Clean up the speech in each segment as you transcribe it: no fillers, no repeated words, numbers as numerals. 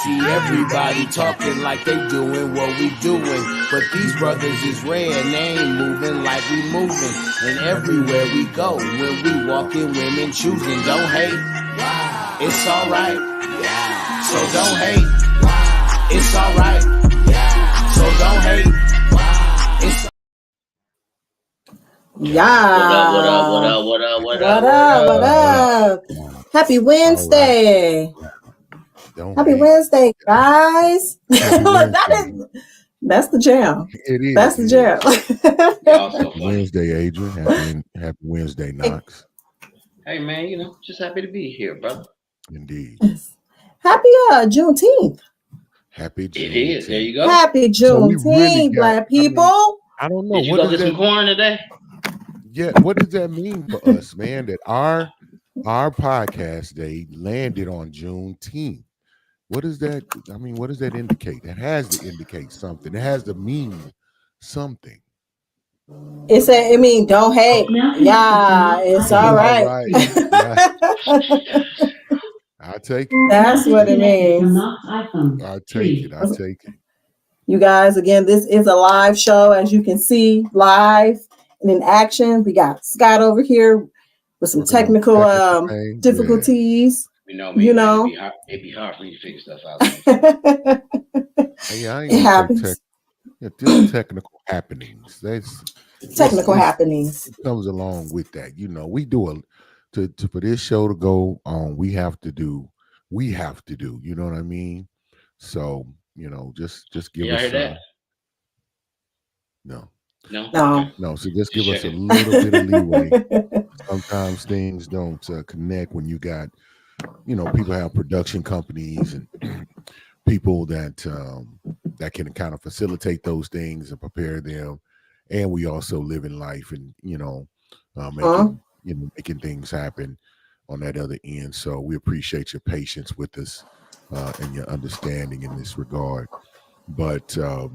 See everybody talking like they doing what we doing, but these brothers is rare and they ain't moving like we moving. And everywhere we go, when we walking, women choosing. Don't hate, it's alright. So don't hate, it's alright. So don't hate. It's What up? Happy Wednesday. Happy Wednesday, guys. That's the jam. It is. That's the jam. Wednesday, Adrian. Happy Wednesday, Knox. Hey, man, just happy to be here, brother. Indeed. Happy Juneteenth. Happy Juneteenth. It is. There you go. Happy Juneteenth, Black people. I don't know. Did you go get some corn today? Yeah. What does that mean for us, man? That our podcast day landed on Juneteenth. What does that? I mean, what does that indicate? It has to indicate something. It has to mean something. Don't hate. Yeah, it's all right. Yeah. I take it. That's what it means. I take it. You guys, again, this is a live show, as you can see, live and in action. We got Scott over here with some technical difficulties. It'd be hard for me to figure stuff out. It happens. Just technical happenings. Technical happenings. It comes along with that. We do for this show to go on. We have to do. You know what I mean? So just give us. That? No. So just give us a little bit of leeway. Sometimes things don't connect when you got. People have production companies and people that can kind of facilitate those things and prepare them. And we also live in life and, making things happen on that other end. So we appreciate your patience with us and your understanding in this regard. But I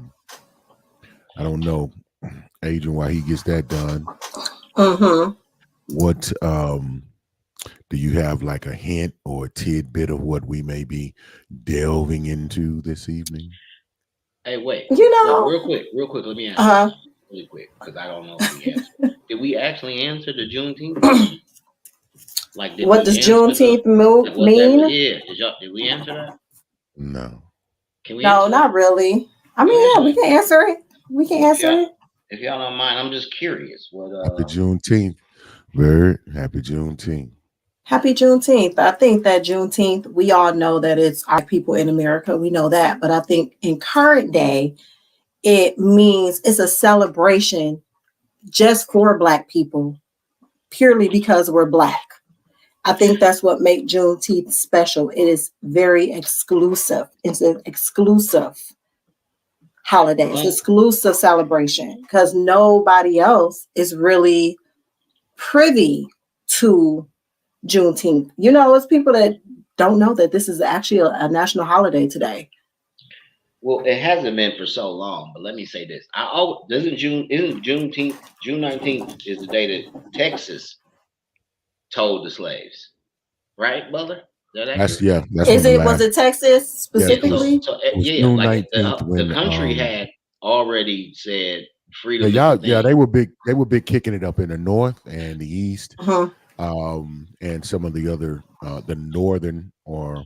don't know, Adrian, why he gets that done. What do you have like a hint or a tidbit of what we may be delving into this evening? Hey, wait. Real quick, let me answer really quick because I don't know if we answered. Did we actually answer the Juneteenth? What does Juneteenth mean? Did we answer that? No. Can we? No, not really. I mean, we can answer it. If y'all don't mind, I'm just curious. Happy Juneteenth, Bird. Happy Juneteenth. Happy Juneteenth. I think that Juneteenth, we all know that it's our people in America. We know that. But I think in current day, it means it's a celebration just for Black people, purely because we're Black. I think that's what makes Juneteenth special. It is very exclusive. It's an exclusive holiday. It's an exclusive celebration because nobody else is really privy to Juneteenth. It's people that don't know that this is actually a national holiday today. Well, it hasn't been for so long, but let me say this: isn't Juneteenth, June 19th is the day that Texas told the slaves, right, brother? Was it Texas specifically? The country had already said freedom. They were big. They were big kicking it up in the north and the east. And some of the other, the northern or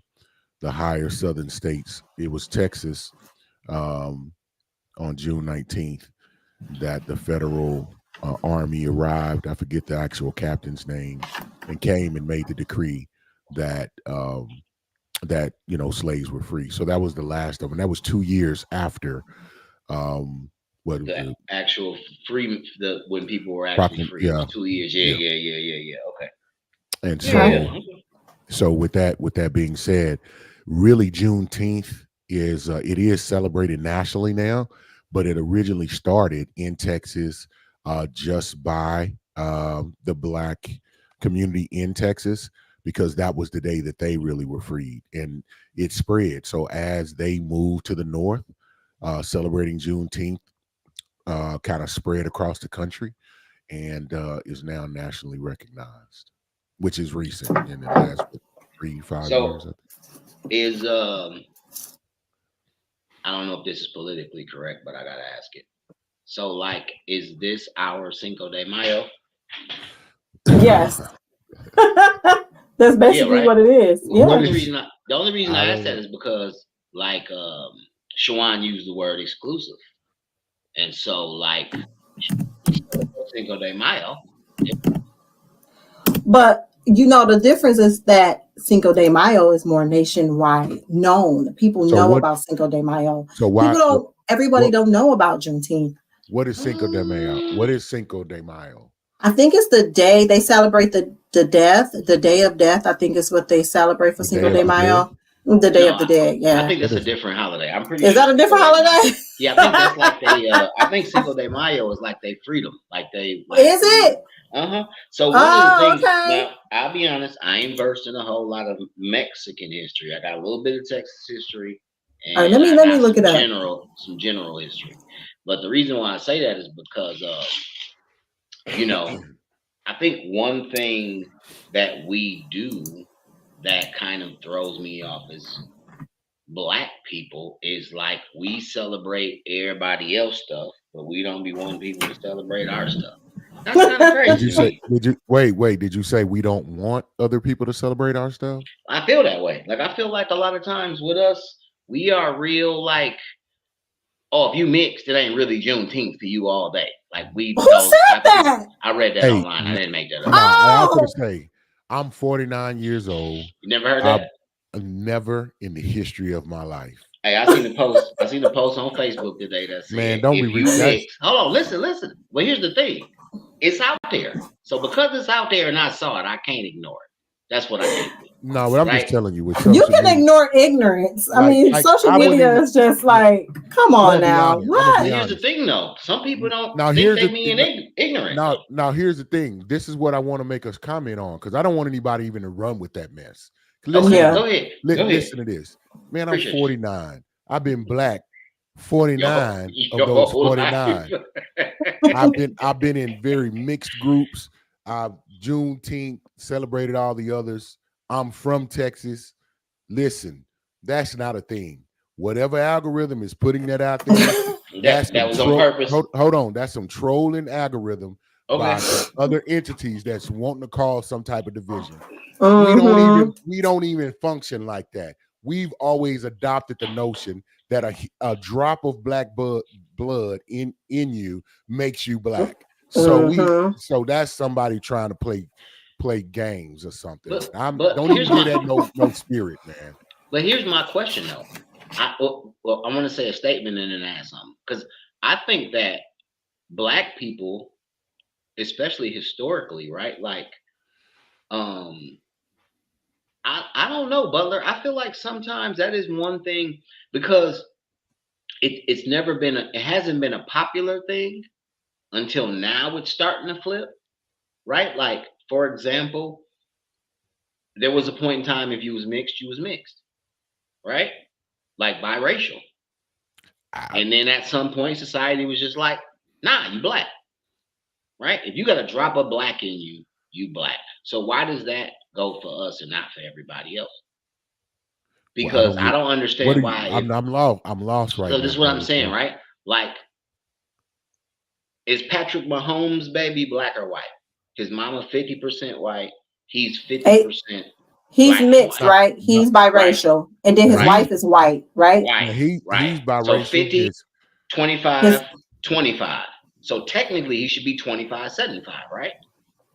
the higher southern states. It was Texas on June 19th that the federal army arrived. I forget the actual captain's name, and came and made the decree that slaves were free. So that was the last of them. That was 2 years after the actual free when people were actually free. Yeah. 2 years. Yeah. Okay. And so with that being said, really Juneteenth is it is celebrated nationally now, but it originally started in Texas just by the Black community in Texas, because that was the day that they really were freed, and it spread. So as they moved to the north, celebrating Juneteenth kind of spread across the country and is now nationally recognized, which is recent in the last 3-5 years. is I don't know if this is politically correct, but I gotta ask it. So, like, is this our Cinco de Mayo? Yes. That's basically right? what it is. Well, Yeah. the only reason I asked that is because, like, Shawan used the word exclusive, and so, like, Cinco de Mayo. But you know, the difference is that Cinco de Mayo is more nationwide known. People know about Cinco de Mayo. So why? Everybody don't know about Juneteenth. What is Cinco de Mayo? What is Cinco de Mayo? I think it's the day they celebrate the death, the day of death. I think is what they celebrate for Cinco de Mayo. The day of the dead. Yeah, I think that's a different holiday. I'm pretty. Is that a different holiday? Yeah, I think that's like they. I think Cinco de Mayo is like they freedom, like they. Like, is it? So one of the things. Now, I'll be honest. I ain't versed in a whole lot of Mexican history. I got a little bit of Texas history. And all right, let me look it up. Some general history, but the reason why I say that is because you know, I think one thing that we do that kind of throws me off as Black people is like we celebrate everybody else stuff, but we don't be wanting people to celebrate our stuff. That's kind of crazy. Did you say we don't want other people to celebrate our stuff? I feel that way. Like I feel like a lot of times with us, we are real like, oh, if you mixed, it ain't really Juneteenth for you all day. Like we. Who said that? I read that online. I didn't make that up. I was gonna say, I'm 49 years old. You never heard that? Never in the history of my life. Hey, I seen the post. I seen the post on Facebook today that said, "Man, don't be mix." Hold on, listen. Well, here's the thing. It's out there. So because it's out there and I saw it, I can't ignore it. That's what I can't do. No, but I'm just telling you. You can ignore ignorance. I mean, social media is just like, come on now. What? Here's the thing, though. Some people don't think they mean ignorant. Now, here's the thing. This is what I want to make us comment on because I don't want anybody even to run with that mess. Listen, go ahead. Listen to this. Man, I'm 49. I've been Black 49 of those 49. I've been in very mixed groups. Juneteenth, celebrated all the others. I'm from Texas. Listen, that's not a thing. Whatever algorithm is putting that out there, that was on purpose. Hold on, that's some trolling algorithm by other entities that's wanting to cause some type of division. We don't even function like that. We've always adopted the notion that a drop of Black blood in you makes you Black. So that's somebody trying to play games or something. Don't even hear that no spirit, man. But here's my question though. I want to say a statement and then ask something because I think that Black people, especially historically, right? Like, I don't know, Butler. I feel like sometimes that is one thing because it hasn't been a popular thing until now. It's starting to flip, right? Like, for example, there was a point in time if you was mixed, right? Like biracial. And then at some point, society was just like, nah, you Black, right? If you got a drop of Black in you, you Black. So why does that go for us and not for everybody else? Because I don't understand why. I'm lost right now. So this is what I'm saying, right? Like, is Patrick Mahomes' baby Black or white? His mama 50% white. He's 50%. He's mixed, right? He's biracial. Right. And then his wife is white, right? He's biracial. So 50, 25, 25. So technically he should be 25, 75, right?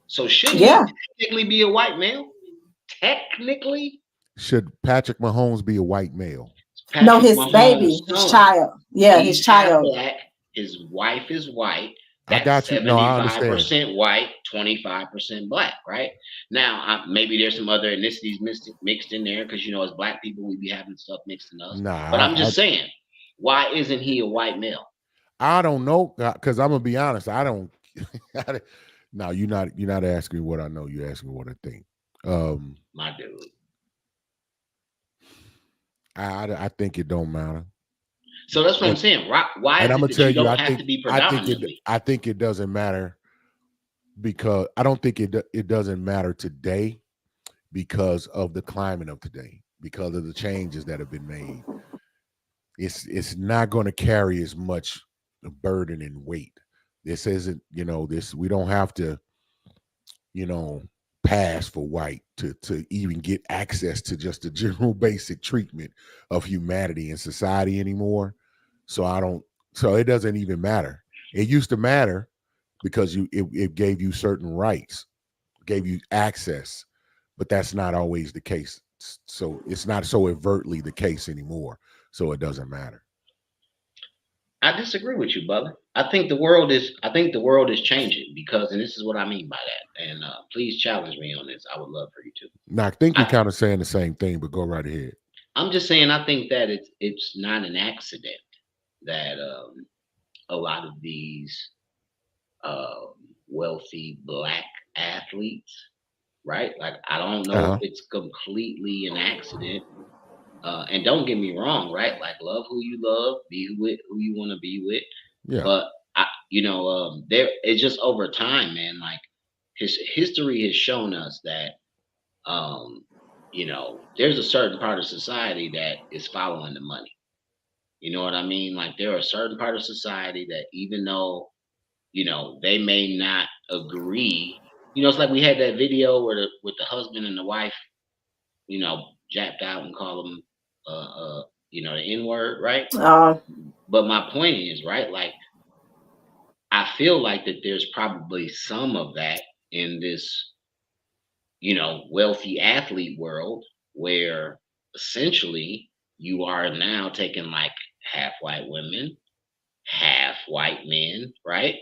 So should he technically be a white male? Technically? Should Patrick Mahomes be a white male? No, his baby, his child. Yeah, his child. Black. His wife is white. That's I got you. No, I understand. 75% white, 25% Black, right? Now, maybe there's some other ethnicities mixed in there because, as Black people, we be having stuff mixed in us. But I'm just saying, why isn't he a white male? I don't know because I'm gonna be honest. I don't. No, you're not asking me what I know. You're asking me what I think. My dude. I think it don't matter. So that's what I'm saying. Why is it that you don't have to be predominantly? I think it doesn't matter because I don't think it doesn't matter today because of the climate of today. because of the changes that have been made. It's not going to carry as much burden and weight. This isn't, this, we don't have to, pass for white to even get access to just the general basic treatment of humanity and society anymore. So it doesn't even matter. It used to matter because it gave you certain rights, gave you access, but that's not always the case. So it's not so overtly the case anymore. So it doesn't matter. I disagree with you, brother. I think the world is changing because, and this is what I mean by that. And please challenge me on this. I would love for you to. Now, I think you're kind of saying the same thing, but go right ahead. I'm just saying I think that it's not an accident that a lot of these wealthy black athletes, right? Like, I don't know if it's completely an accident. And don't get me wrong, right? Like, love who you love, be with who you want to be with. Yeah. But there, it's just over time, man. Like, history has shown us that, there's a certain part of society that is following the money. You know what I mean? Like, there are a certain part of society that, even though, they may not agree. It's like we had that video where with the husband and the wife, jacked out and call them the N-word, right? But my point is, right, like, I feel like that there's probably some of that in this, wealthy athlete world, where essentially you are now taking like half white women, half white men, right?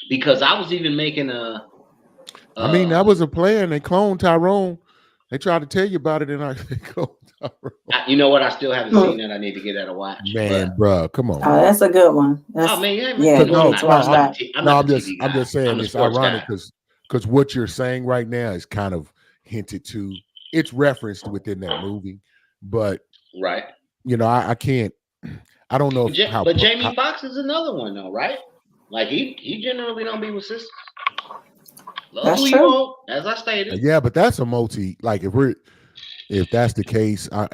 Because I was even making that was a plan. They cloned Tyrone. They tried to tell you about it, and they cloned Tyrone. You know what? I still haven't seen that. I need to get that a watch. Man, bro, come on. Oh, that's a good one. I'm just saying it's ironic because what you're saying right now is kind of hinted to. It's referenced within that movie, but right. I can't. I don't know. But Jamie Foxx is another one, though, right? Like, he generally don't be with sisters. That's true. As I stated. Yeah, but that's a like if that's the case, I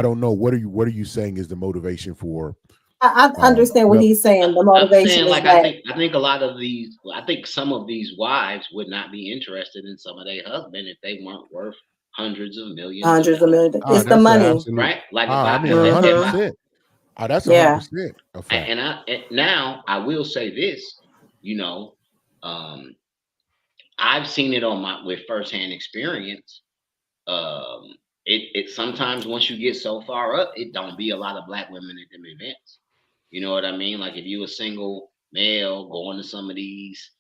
don't know. What are you saying is the motivation for? I understand what he's saying. The motivation is that I think a lot of these, I think some of these wives would not be interested in some of their husband if they weren't worth hundreds of millions. It's the money, right? Like, 100%. That's 100% a fact. And now I will say this, I've seen it with firsthand experience. It sometimes, once you get so far up, it don't be a lot of black women at them events. You know what I mean? Like, if you a single male going to some of these,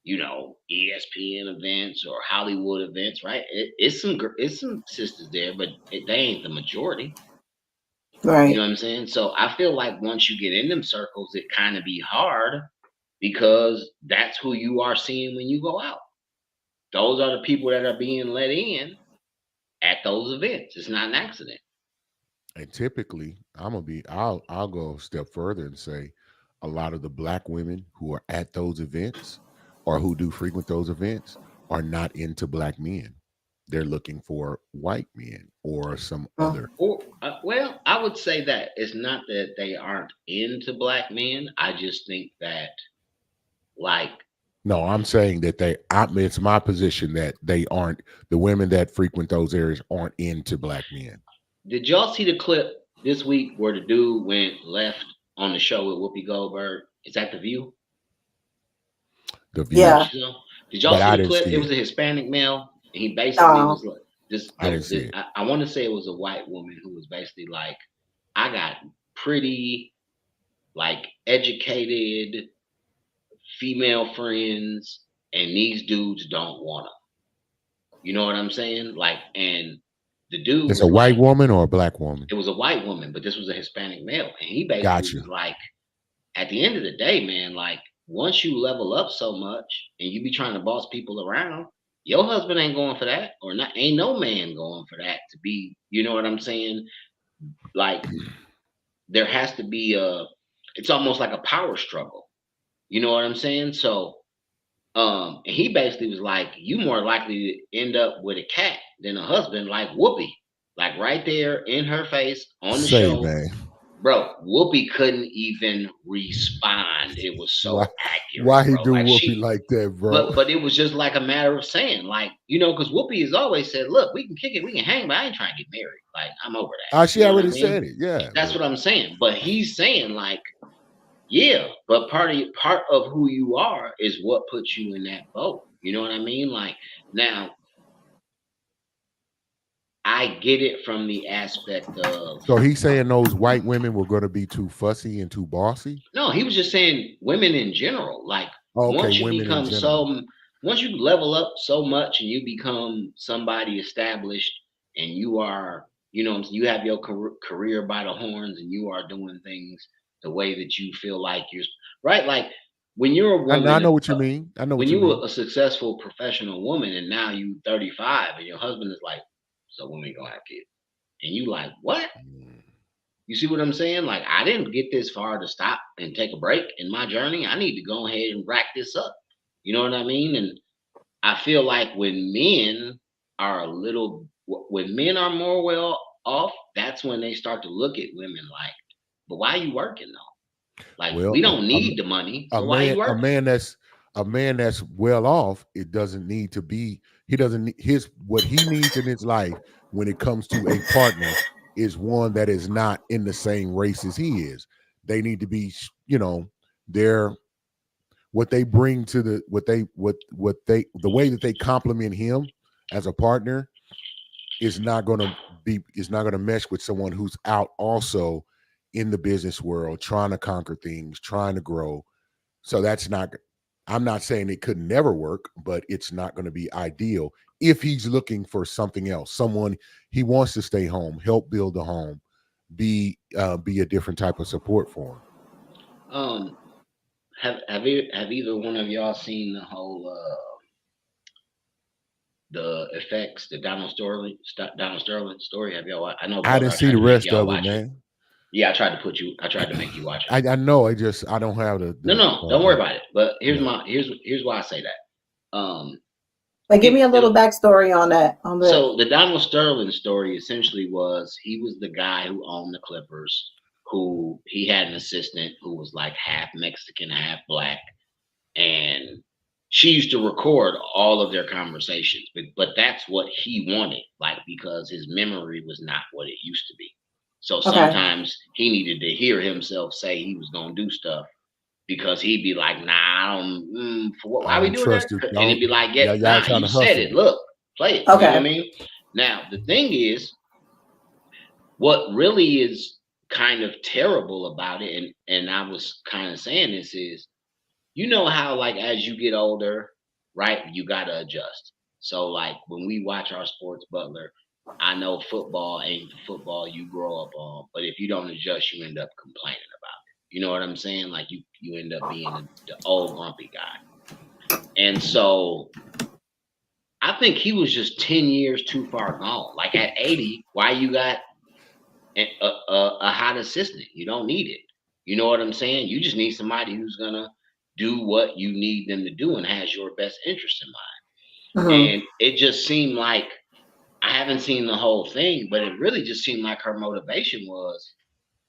ESPN events or Hollywood events, right? It's some sisters there, but they ain't the majority. Right. You know what I'm saying? So I feel like once you get in them circles, it kind of be hard because that's who you are seeing when you go out. Those are the people that are being let in at those events. It's not an accident. And typically, I'll go a step further and say a lot of the black women who are at those events or who do frequent those events are not into black men. They're looking for white men or some other. Well, I would say that it's not that they aren't into black men. I just think that, like, no, I'm saying that it's my position that they aren't, the women that frequent those areas aren't into black men. Did y'all see the clip this week where the dude went left on the show with Whoopi Goldberg? Is that The View? The View. Yeah. Did y'all see the clip? It was a Hispanic male. And he basically was like, I want to say it was a white woman who was basically like, I got pretty, like, educated female friends, and these dudes don't want them. You know what I'm saying? Like, and the dude. It's a white woman or a black woman? It was a white woman, but this was a Hispanic male. And he basically was like, at the end of the day, man, like, once you level up so much and you be trying to boss people around, your husband ain't going for that, or not. Ain't no man going for that to be, you know what I'm saying? Like, there has to be it's almost like a power struggle. You know what I'm saying? So And he basically was like, you more likely to end up with a cat than a husband like Whoopi. Like right there in her face on the show. Man. Bro, Whoopi couldn't even respond. It was so accurate. Why he do like Whoopi like that, bro? But it was just like a matter of saying, like, you know, because Whoopi has always said, look, we can kick it, we can hang, but I ain't trying to get married. Like, I'm over that. She already said it. Yeah. That's what I'm saying. But he's saying, like, yeah, but part of who you are is what puts you in that boat. You know what I mean? Like, now, I get it from the aspect of. So he's saying those white women were going to be too fussy and too bossy? No, he was just saying women in general. Like, once you become once you level up so much and you become somebody established and you are, you know, you have your career by the horns and you are doing things the way that you feel like you're right. Like when you're a woman, I know what you mean. I know when what you mean. When you're a successful professional woman and now you 35 and your husband is like, so when we gonna have kids? And you like, what? You see what I'm saying? Like, I didn't get this far to stop and take a break in my journey. I need to go ahead and rack this up. You know what I mean? And I feel like when men are more well off, that's when they start to look at women like, but why are you working though? Like, we don't need the money. So why are you working? A man that's well off, it doesn't need to be. He doesn't what he needs in his life when it comes to a partner is one that is not in the same race as he is. They need to be, you know, what they bring to the way that they compliment him as a partner is not going to mesh with someone who's out also in the business world, trying to conquer things, trying to grow. So I'm not saying it could never work, but it's not going to be ideal if he's looking for something else. Someone he wants to stay home, help build a home, be a different type of support for him. Have either one of y'all seen the whole the effects, the Donald Sterling story? Have y'all? I know I didn't see the rest of it, man. Yeah, I tried to make you watch it. I know. I don't have the. No, don't worry about it. But here's why I say that. But give me a little backstory on that. So the Donald Sterling story essentially was he was the guy who owned the Clippers, who he had an assistant who was like half Mexican, half black, and she used to record all of their conversations. But that's what he wanted, like, because his memory was not what it used to be. So sometimes he needed to hear himself say he was gonna do stuff because he'd be like, "Nah, I don't. Why are we doing that?" And he'd be like, "Yeah, you said it. Look, play it." Okay. You know what I mean? Now the thing is, what really is kind of terrible about it, and I was kind of saying this is, you know how like as you get older, right? You gotta adjust. So like when we watch our sports, Butler. I know football ain't the football you grow up on, but if you don't adjust, you end up complaining about it. You know what I'm saying? Like you end up being the old grumpy guy. And so I think he was just 10 years too far gone. Like at 80, why you got a hot assistant? You don't need it. You know what I'm saying? You just need somebody who's gonna do what you need them to do and has your best interest in mind. And it just seemed like, I haven't seen the whole thing, but it really just seemed like her motivation was,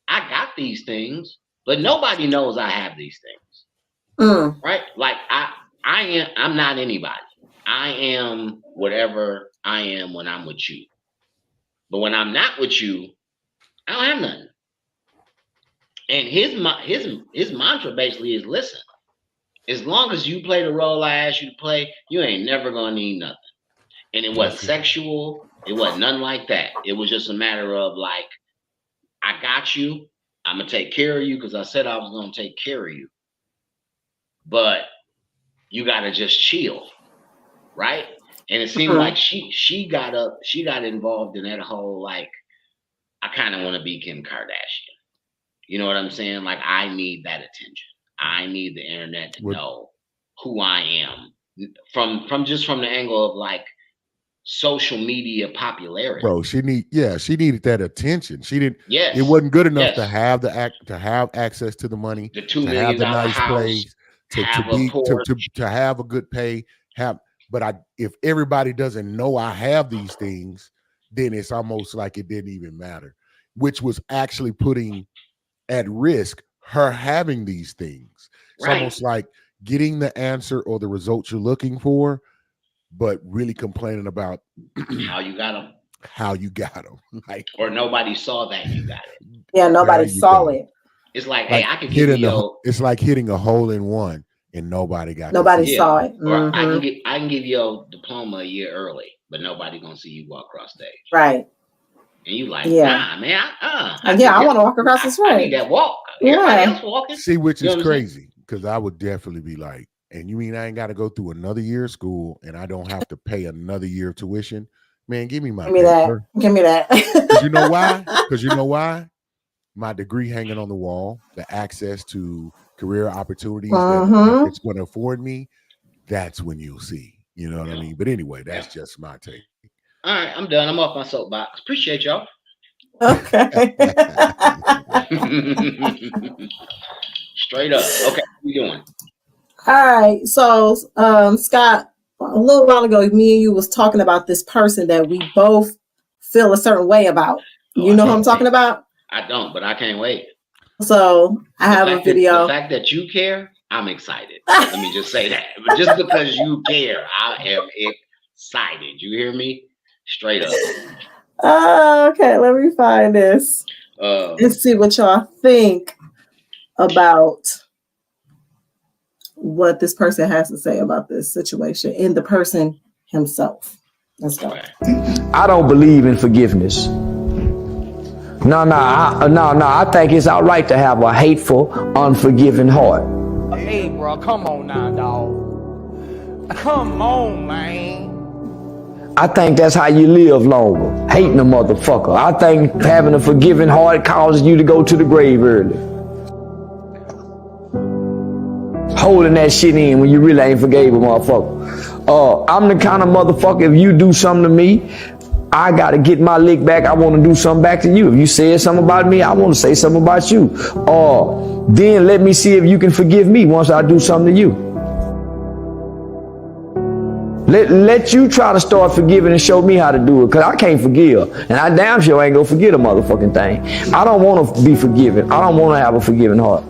I got these things, but nobody knows I have these things. Right? Like I'm not anybody. I am whatever I am when I'm with you. But when I'm not with you, I don't have nothing. And his mantra basically is, listen, as long as you play the role I asked you to play, you ain't never gonna need nothing. And it wasn't sexual. It wasn't nothing like that. It was just a matter of like, I got you. I'm going to take care of you because I said I was going to take care of you. But you got to just chill. Right? And it seemed like she got involved in that whole, like, I kind of want to be Kim Kardashian. You know what I'm saying? Like, I need that attention. I need the internet to know who I am from the angle of like, social media popularity. Bro, she needed that attention. She didn't. Yes, it wasn't good enough to have access to the money, the $2 million nice house, place, to have be a porch. to have a good pay, but if everybody doesn't know I have these things, then it's almost like it didn't even matter, which was actually putting at risk her having these things. It's almost like getting the answer or the results you're looking for, but really complaining about how you got them. Like, or nobody saw that you got it. Yeah, nobody saw it. It's like, hey, I can give you it's like hitting a hole in one and nobody saw it. Or I can give you a diploma a year early, but nobody gonna see you walk across stage. Right. And you like, nah, man. I want to walk across the street. I need that walk. Everybody else walking. See, which is crazy, because I would definitely be like, and you mean I ain't got to go through another year of school and I don't have to pay another year of tuition? Man, give me my paper. Give me that. Because you know why? My degree hanging on the wall, the access to career opportunities that it's going to afford me, that's when you'll see. You know what I mean? But anyway, that's just my take. All right, I'm done. I'm off my soapbox. Appreciate y'all. Okay. Straight up. Okay, what you doing? All right. So, Scott, a little while ago, me and you was talking about this person that we both feel a certain way about. You know who I'm talking about? I don't, but I can't wait. So I have a video. The fact that you care, I'm excited. Let me just say that. But just because you care, I am excited. You hear me? Straight up. Okay, let me find this and see what y'all think about what this person has to say about this situation and the person himself. Let's go. I don't believe in forgiveness. No, I think it's all right to have a hateful, unforgiving heart. Hey, bro, come on now, dog. Come on, man. I think that's how you live longer, hating a motherfucker. I think having a forgiving heart causes you to go to the grave early. Holding that shit in when you really ain't forgave a motherfucker. I'm the kind of motherfucker, if you do something to me, I gotta get my lick back. I want to do something back to you. If you said something about me, I want to say something about you. Then let me see if you can forgive me once I do something to you. Let you try to start forgiving and show me how to do it, because I can't forgive. And I damn sure ain't gonna forget a motherfucking thing. I don't want to be forgiven. I don't want to have a forgiving heart.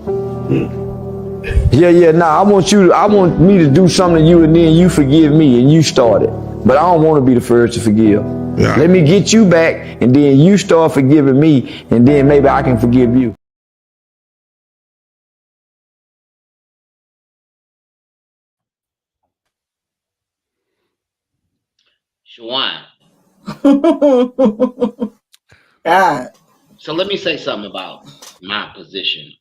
I want me to do something to you and then you forgive me and you start it. But I don't want to be the first to forgive. Yeah. Let me get you back and then you start forgiving me and then maybe I can forgive you. Shawan. God. So let me say something about my position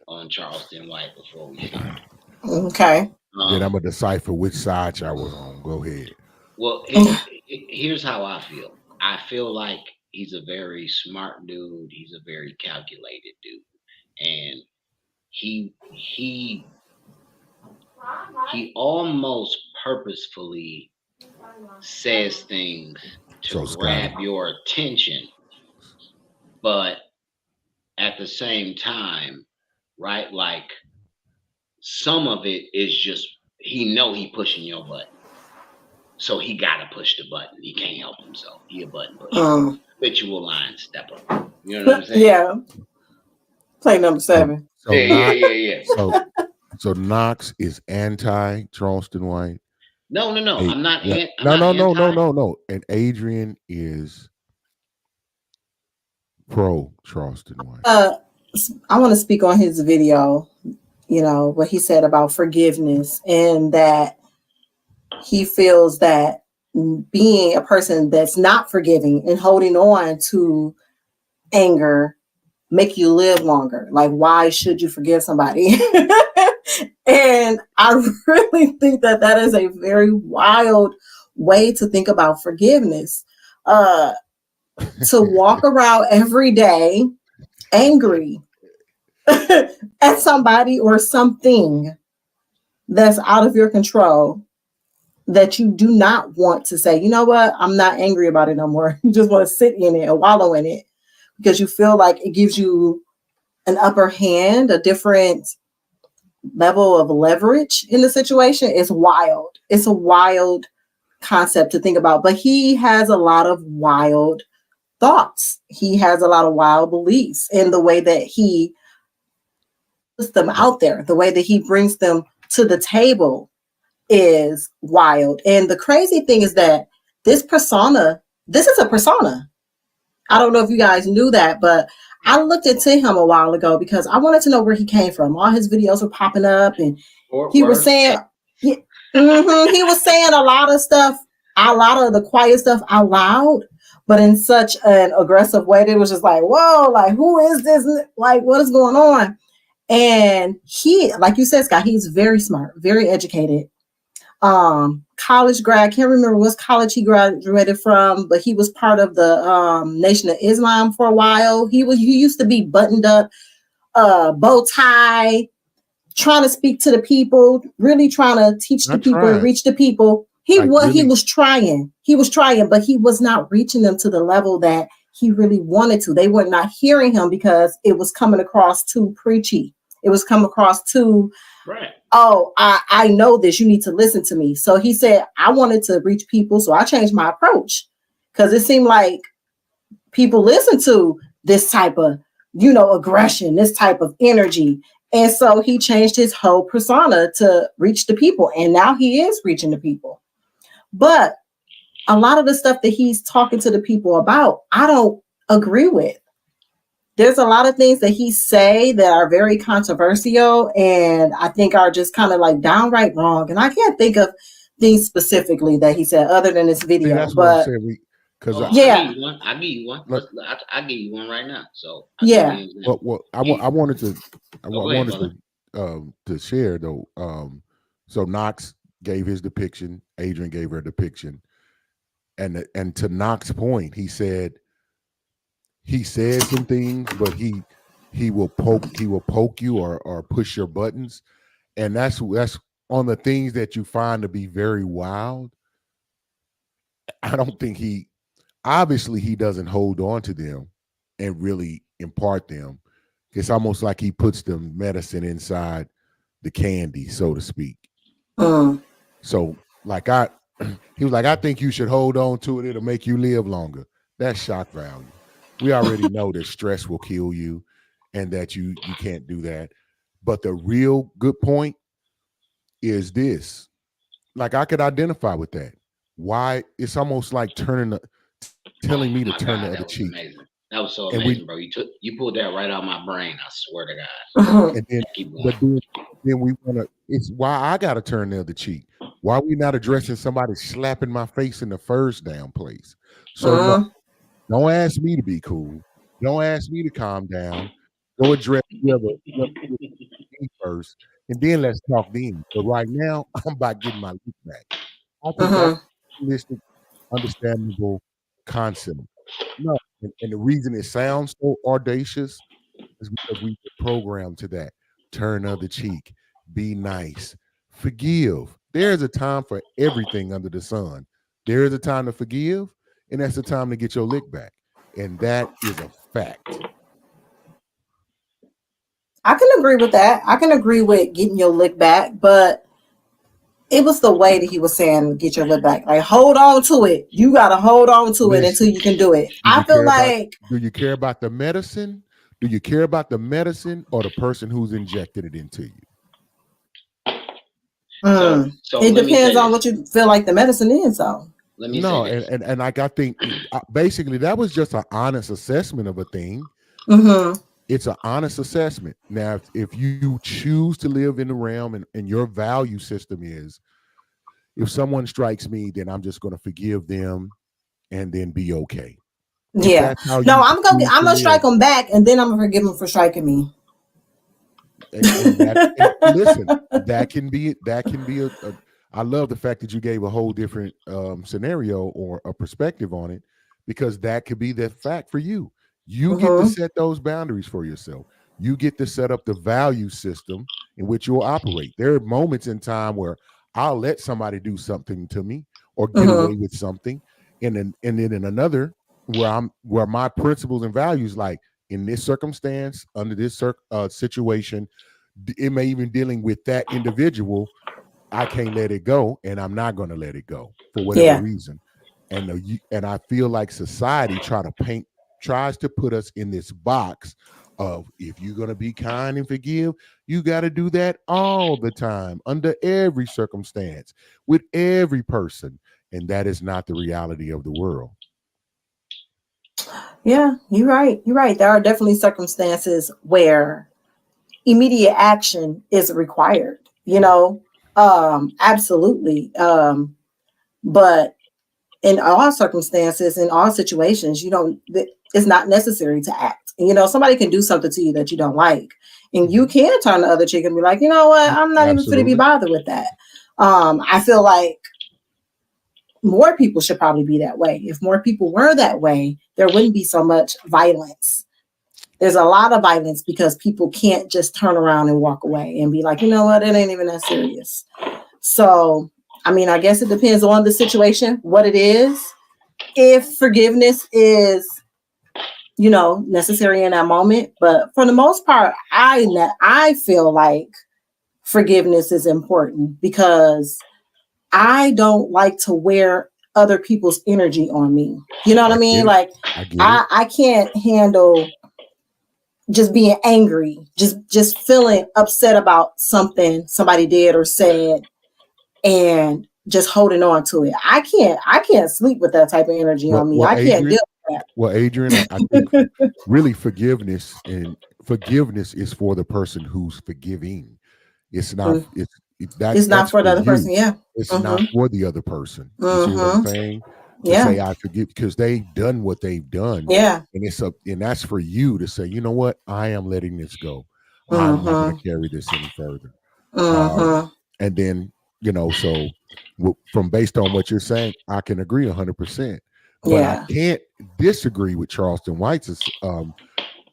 on Charleston White before we start. Okay. Then I'm going to decipher which side I was on. Go ahead. Well, here's how I feel. I feel like he's a very smart dude. He's a very calculated dude. And he almost purposefully says things to grab your attention, but at the same time, right, like some of it is just he pushing your button, so he gotta push the button. He can't help himself. He a button pusher. Habitual line stepper. You know what I'm saying? Yeah. Play number 7. Yeah. So Knox is anti Charleston White. No. I'm not. No. And Adrian is pro Charleston White. I want to speak on his video. What he said about forgiveness, and that he feels that being a person that's not forgiving and holding on to anger make you live longer. Like, why should you forgive somebody? And I really think that is a very wild way to think about forgiveness. To walk around every day angry at somebody or something that's out of your control, that you do not want to say, you know what, I'm not angry about it no more. You just want to sit in it and wallow in it because you feel like it gives you an upper hand, a different level of leverage in the situation is wild. It's a wild concept to think about, but he has a lot of wild thoughts. He has a lot of wild beliefs in the way that he puts them out there, the way that he brings them to the table is wild. And the crazy thing is that this is a persona. I don't know if you guys knew that, but I looked into him a while ago because I wanted to know where he came from. All his videos were popping up, and he was saying, he was saying a lot of stuff, a lot of the quiet stuff out loud, but in such an aggressive way that it was just like, whoa, like, who is this? Like, what is going on? And he, like you said, Scott, he's very smart, very educated. College grad, can't remember what college he graduated from, but he was part of the Nation of Islam for a while. He used to be buttoned up, bow tie, trying to speak to the people, really trying to teach the people and reach the people. He was trying, but he was not reaching them to the level that he really wanted to. They were not hearing him because it was coming across too preachy. It was coming across too, oh, I know this, you need to listen to me. So he said, I wanted to reach people, so I changed my approach because it seemed like people listen to this type of, aggression, this type of energy. And so he changed his whole persona to reach the people. And now he is reaching the people. But a lot of the stuff that he's talking to the people about, I don't agree with. There's a lot of things that he say that are very controversial and I think are just kind of like downright wrong. And I can't think of things specifically that he said other than this video. That's but what I'm saying. I'll give you one. I'll give you one right now. So I wanted to share though. So Knox gave his depiction. Adrian gave her depiction, and to Knox's point, he said some things, but he will poke you or push your buttons, and that's on the things that you find to be very wild. I don't think he doesn't hold on to them and really impart them. It's almost like he puts the medicine inside the candy, so to speak. So like he was like, I think you should hold on to it. It'll make you live longer. That's shock value. We already know that stress will kill you and that you can't do that. But the real good point is this. Like I could identify with that. Why it's almost like telling me to turn the other cheek. Amazing. That was so amazing, bro. You pulled that right out of my brain. I swear to God. And then we wanna. It's why I gotta turn the other cheek. Why are we not addressing somebody slapping my face in the first damn place? So don't ask me to be cool. Don't ask me to calm down. Go address whoever first, and then let's talk then. But right now, I'm about getting my look back. I think that's a realistic, understandable concept. No, and the reason it sounds so audacious is because we get programmed to that. Turn other cheek, be nice, forgive. There's a time for everything under the sun. There is a time to forgive, and that's the time to get your lick back. And that is a fact. I can agree with that. I can agree with getting your lick back, but it was the way that he was saying, get your lick back. Like, hold on to it. You got to hold on to it until you can do it. I feel like... Do you care about the medicine? Do you care about the medicine or the person who's injected it into you? So it depends on what you feel like the medicine is, though. And like I think basically that was just an honest assessment of a thing. It's an honest assessment. Now, if you choose to live in the realm and your value system is, if someone strikes me, then I'm just going to forgive them and then be okay. Yeah. No, I'm gonna strike them back, and then I'm gonna forgive them for striking me. Listen, that can be a I love the fact that you gave a whole different scenario or a perspective on it, because that could be the fact for you. You get to set those boundaries for yourself. You get to set up the value system in which you'll operate. There are moments in time where I'll let somebody do something to me or get away with something, and then in another where my principles and values, like in this circumstance, under this situation, it may even dealing with that individual. I can't let it go, and I'm not going to let it go for whatever reason. And I feel like society tries to put us in this box of, if you're going to be kind and forgive, you got to do that all the time, under every circumstance, with every person. And that is not the reality of the world. Yeah, you're right. You're right. There are definitely circumstances where immediate action is required, absolutely. But in all circumstances, in all situations, it's not necessary to act. Somebody can do something to you that you don't like, and you can turn the other cheek and be like, you know what, I'm not even going to be bothered with that. I feel like more people should probably be that way. If more people were that way, there wouldn't be so much violence. There's a lot of violence because people can't just turn around and walk away and be like, you know what, it ain't even that serious. So, I guess it depends on the situation, what it is. If forgiveness is, necessary in that moment. But for the most part, I feel like forgiveness is important because I don't like to wear other people's energy on me. You know what I mean? Like I can't handle just being angry, just feeling upset about something somebody did or said and just holding on to it. I can't sleep with that type of energy on me. I can't deal with that. Well, Adrian, I think really forgiveness is for the person who's forgiving. It's not it's not for the other person. Yeah. It's not for the other person. You see what I'm saying? To say I forgive because they've done what they've done. Yeah. And that's for you to say, you know what? I am letting this go. I'm not going to carry this any further. And then, so from based on what you're saying, I can agree 100%. But I can't disagree with Charleston White's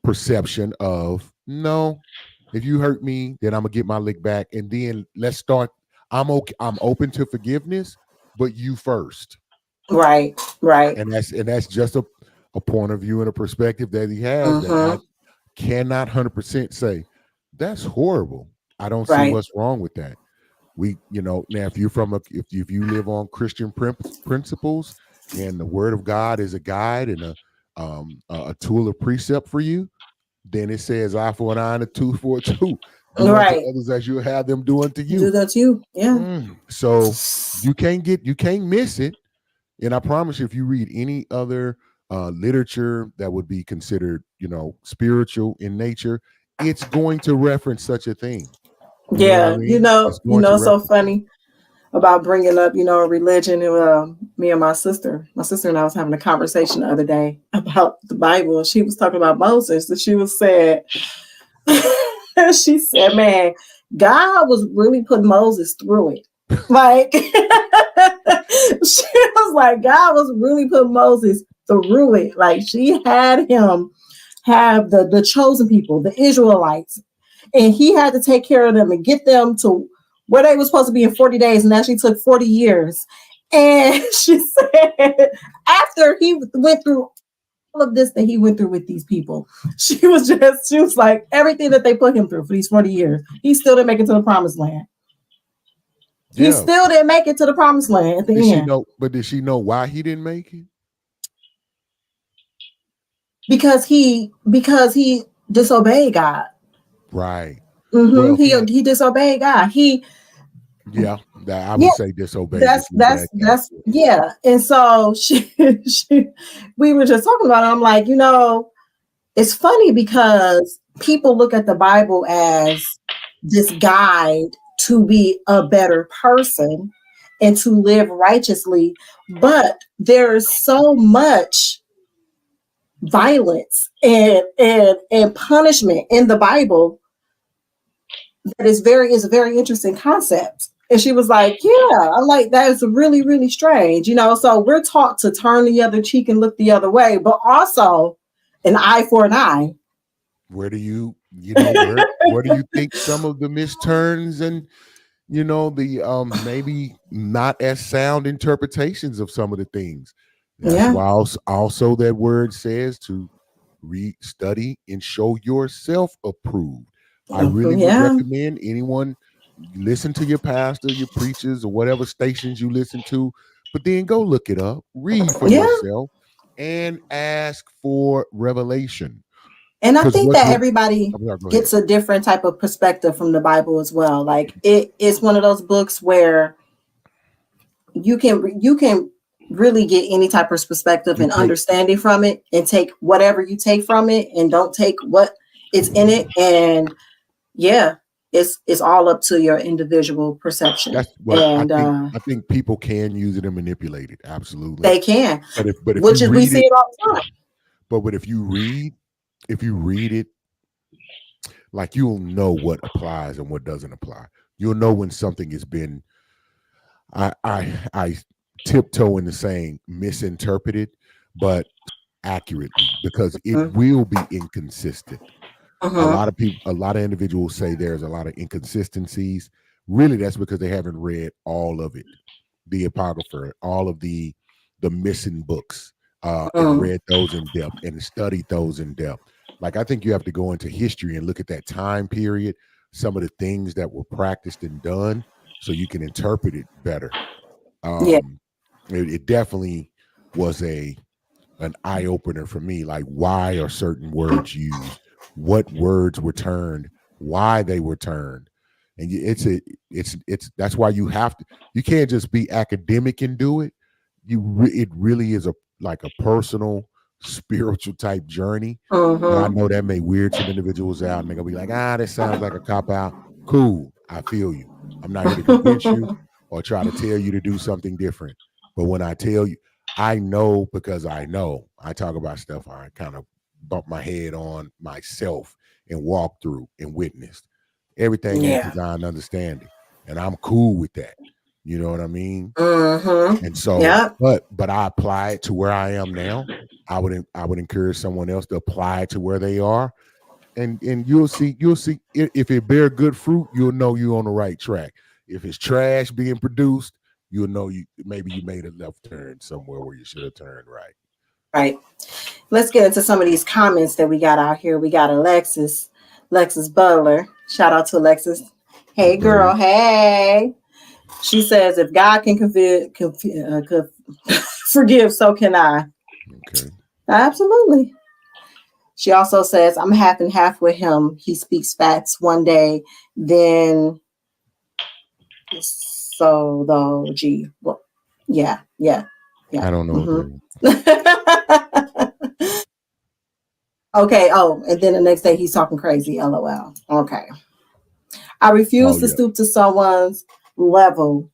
perception of, no, if you hurt me, then I'm gonna get my lick back, and then let's start. I'm open to forgiveness, but you first. Right. And that's just a point of view and a perspective that he has that I cannot 100% say that's horrible. I don't see what's wrong with that. Now if if you live on Christian principles and the Word of God is a guide and a tool of precept for you, then it says eye for an eye and a tooth for a tooth. Do unto others as you have them do unto you. Do that to you. Yeah. So you can't miss it. And I promise you, if you read any other literature that would be considered, spiritual in nature, it's going to reference such a thing. Yeah. It's so funny about bringing up, religion. Me and my sister and I was having a conversation the other day about the Bible. And she was talking about Moses, and she said, man, God was really putting Moses through it. Like, she was like, God was really putting Moses through it. Like, she had him have the chosen people, the Israelites, and he had to take care of them and get them to where they were supposed to be in 40 days, and actually took 40 years. And she said, after he went through all of this that he went through with these people, she was like, everything that they put him through for these 40 years, he still didn't make it to the promised land. He still didn't make it to the promised land at the end. Did she know why he didn't make it? Because he disobeyed God. Right. Well, he disobeyed God. I would say disobeyed. That's And so we were just talking about it. I'm like, it's funny because people look at the Bible as this guide to be a better person and to live righteously, but there's so much violence and punishment in the Bible that is a very interesting concept. And she was like, I'm like, that is really, really strange. So we're taught to turn the other cheek and look the other way, but also an eye for an eye. Where do you where do you think some of the misturns and the maybe not as sound interpretations of some of the things? That's why also that word says to read, study, and show yourself approved. I really would Yeah. recommend anyone listen to your pastor, your preachers, or whatever stations you listen to, but then go look it up, read for Yeah. yourself, and ask for revelation. And I 'Cause think what that you'll- everybody Oh, yeah, go gets ahead. a different type of perspective from the Bible as well. Like it's one of those books where you can really get any type of perspective You and take- understanding from it, and take whatever you take from it, and don't take what is in it. And yeah, it's all up to your individual perception. That's what And I think people can use it and manipulate it. Absolutely. they can, But if which you is we read see it, it all the time. but if you read it, like you'll know what applies and what doesn't apply. You'll know when something has been I tiptoe into saying misinterpreted, but accurately, because it will be inconsistent. A lot of individuals say there's a lot of inconsistencies. Really, that's because they haven't read all of it, the Apocrypha, all of the missing books, and read those in depth and studied those in depth. Like, I think you have to go into history and look at that time period, some of the things that were practiced and done, so you can interpret it better. It definitely was an eye opener for me. Like, why are certain words used? What words were turned? Why they were turned? And it's that's why you can't just be academic and do it. It really is a personal, spiritual type journey. And I know that may weird some individuals out, and they're gonna be like, this sounds like a cop out. Cool, I feel you. I'm not here to convince you or try to tell you to do something different. But when I tell you, I know, because I know. I talk about stuff I kind of bump my head on myself and walk through and witnessed. Everything is designed understanding, and I'm cool with that. You know what I mean? And so, but I apply it to where I am now. I would encourage someone else to apply it to where they are, and you'll see if it bear good fruit, you'll know you're on the right track. If it's trash being produced, you'll know maybe you made a left turn somewhere where you should have turned right. Right. Let's get into some of these comments that we got out here. We got Alexis Butler. Shout out to Alexis. Hey, girl. Hey. She says, if God can forgive, so can I. Okay. Absolutely. She also says, I'm half and half with him. He speaks facts one day, then so though, well, yeah. I don't know. Okay. Oh, and then the next day he's talking crazy. LOL. Okay. I refuse to stoop to someone's level.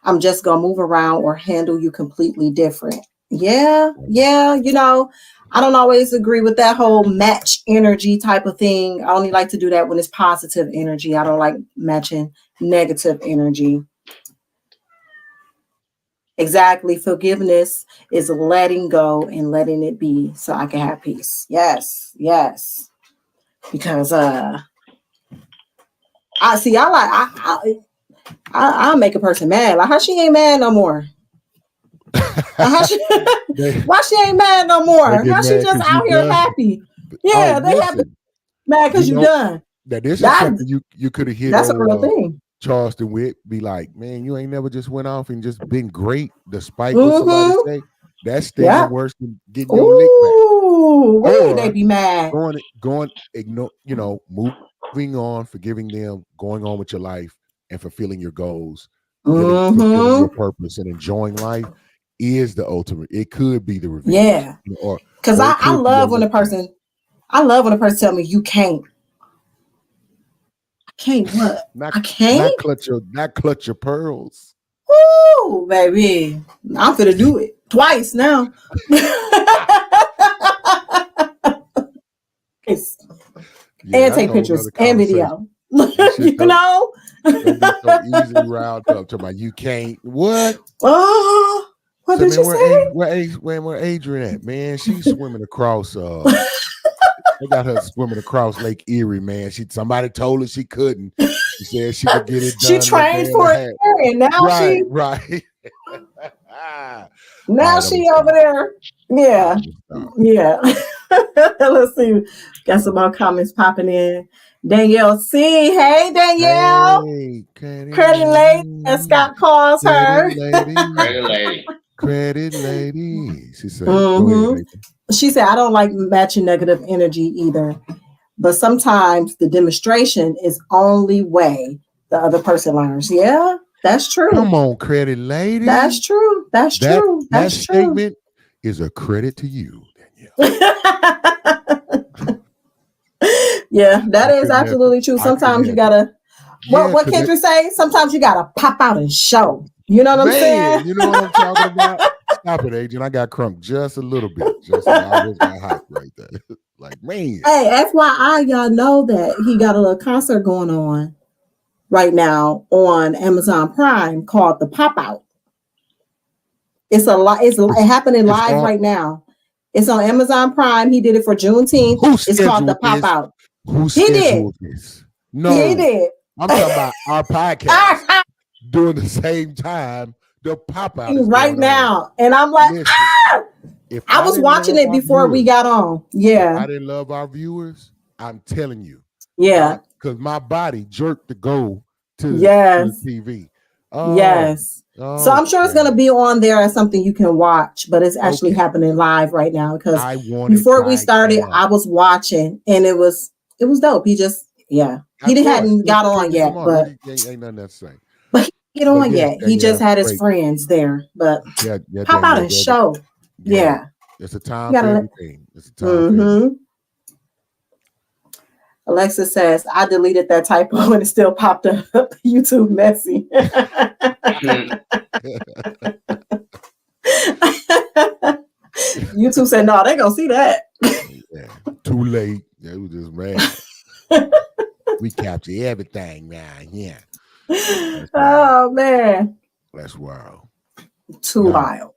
I'm just gonna move around or handle you completely different. Yeah. You know, I don't always agree with that whole match energy type of thing. I only like to do that when it's positive energy. I don't like matching negative energy. Exactly. Forgiveness is letting go and letting it be so I can have peace. Yes. Because I'll make a person mad. Like, how she ain't mad no more? Why she ain't mad no more? How she just out here happy? Yeah, they have mad because you done. That this is something you could have hit. That's a real thing. Charleston Witt be like, man, you ain't never just went off and just been great despite what somebody say. That's still worse than getting your lick back. Or they be mad. Going, ignore, moving on, forgiving them, going on with your life and fulfilling your goals, fulfilling your purpose and enjoying life is the ultimate. It could be the revenge. Yeah. Because I love when a person tell me you can't. Can't what? I can't not clutch your pearls. Woo, baby. I'm finna do it twice now. And take pictures and video. You know? Don't be so easily riled up to my you can't. What? Oh, what did you say? Where Adrian at, man? She's swimming across they got her swimming across Lake Erie, man. Somebody told her she couldn't. She said she could get it done. She trained for it, and now right. Now she over there. Yeah. Let's see. Got some more comments popping in. Danielle C. Hey, Danielle. Hey, Credit lady, as Scott calls her. Credit lady. Credit lady. She said, Mhm. go ahead, Nathan. She said, I don't like matching negative energy either. But sometimes the demonstration is only way the other person learns. Yeah, that's true. Come on, credit lady. That's true. That's true. That That's true. statement is a credit to you, Danielle. Yeah, that is absolutely true. Sometimes you gotta what Kendra say? Sometimes you gotta pop out and show. You know what I'm saying? You know what I'm talking about? Stop it, Agent. I got crunked just a little bit. I just got hyped right there. Like, man. Hey, FYI, y'all know that he got a little concert going on right now on Amazon Prime called The Pop Out. It's happening live right now. It's on Amazon Prime. He did it for Juneteenth. It's called The Pop Out. Who scheduled this? No, he did. I'm talking about our podcast during the same time. The Pop Out is right now, and I'm like, if I was watching it before we got on. Yeah, if I didn't love our viewers, I'm telling you. Yeah, because my body jerked to go to the TV. Yes. So I'm sure it's going to be on there as something you can watch, but it's actually happening live right now because before we started, I was watching and it was dope. He just, he hadn't got on yet, but ain't nothing to say. But he get on yet. He just had his friends there, but pop out and show. Yeah. It's a time for everything. It's a time for everything. Alexa says, I deleted that typo and it still popped up. YouTube messy. YouTube said, no, they gonna see that. Too late. It was just mad. We capture everything now. Yeah. Oh man. That's wild. Too wild.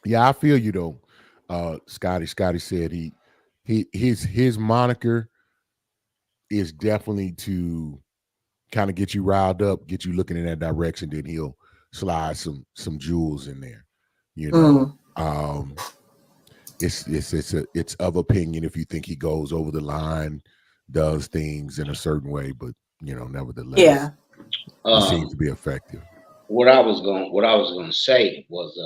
Yeah, I feel you though. Scotty said his moniker is definitely to kind of get you riled up, get you looking in that direction. Then he'll slide some jewels in there. You know, it's of opinion if you think he goes over the line, does things in a certain way, but nevertheless, it seems to be effective. What I was going to say was,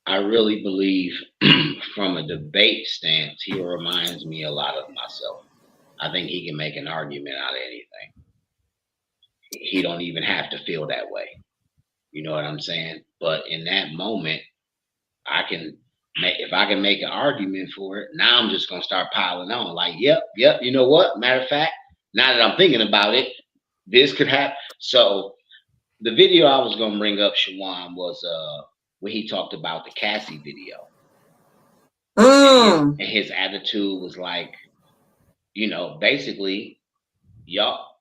I really believe from a debate stance, he reminds me a lot of myself. I think he can make an argument out of anything. He don't even have to feel that way. You know what I'm saying? But in that moment, if I can make an argument for it, now I'm just going to start piling on. Like, yep. You know what? Matter of fact, now that I'm thinking about it, this could happen. So the video I was going to bring up, Shawan, was when he talked about the Cassie video. And his attitude was like, basically, y'all,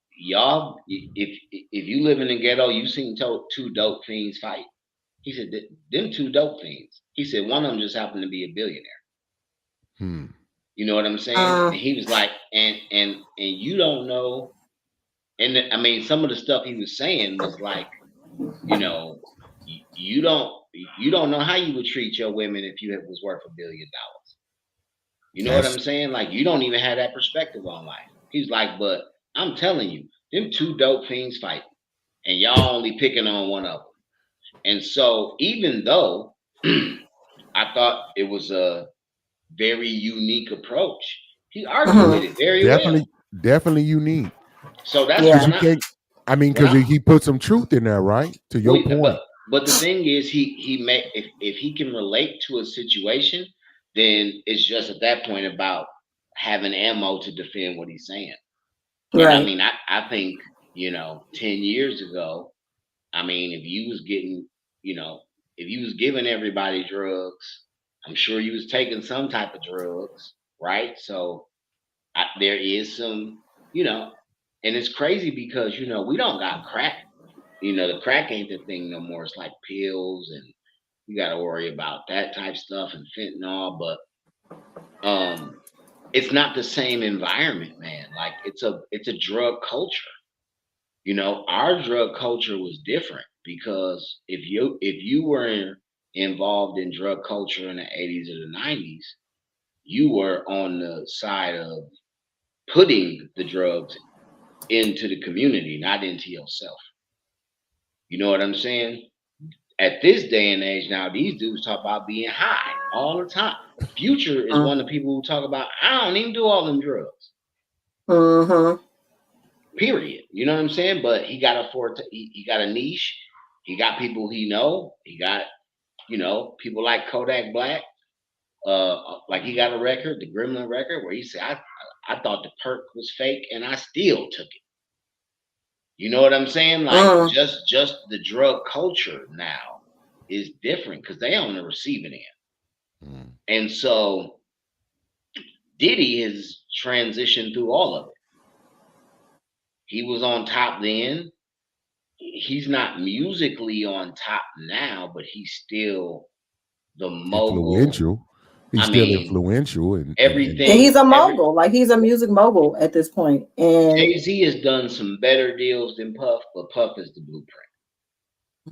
if you live in the ghetto, you seen two dope fiends fight. He said, them two dope fiends. He said, one of them just happened to be a billionaire. You know what I'm saying? And he was like, and you don't know. And I mean, some of the stuff he was saying was like, you don't know how you would treat your women if you was worth $1 billion. You know what I'm saying? Like, you don't even have that perspective on life. He's like, but I'm telling you, them two dope fiends fighting, and y'all only picking on one of them. And so, even though I thought it was a very unique approach, he argued with it very well. Definitely unique. So that's because he put some truth in there, right? To your point. But the thing is, if he can relate to a situation, then it's just at that point about having ammo to defend what he's saying. Right. I mean, I think, 10 years ago, I mean, if you was giving everybody drugs, I'm sure you was taking some type of drugs, right? So there is some, and it's crazy because, we don't got crack. The crack ain't the thing no more. It's like pills and you got to worry about that type stuff and fentanyl, but it's not the same environment, man. Like it's a drug culture. Our drug culture was different because if you were involved in drug culture in the 80s or the 90s, you were on the side of putting the drugs into the community, not into yourself. You know what I'm saying? At this day and age now, these dudes talk about being high all the time. Future is one of the people who talk about, I don't even do all them drugs. Mm-hmm. Period. You know what I'm saying? But he got he got a niche. He got people he know. He got, people like Kodak Black. Like he got a record, the Gremlin record, where he said, I thought the perk was fake and I still took it. You know what I'm saying? Like just the drug culture now is different because they on the receiving end. And so Diddy has transitioned through all of it. He was on top then. He's not musically on top now, but he's still the mogul. Influential. He's still influential and everything. And he's a mogul, like he's a music mogul at this point. And Jay-Z has done some better deals than Puff, but Puff is the blueprint.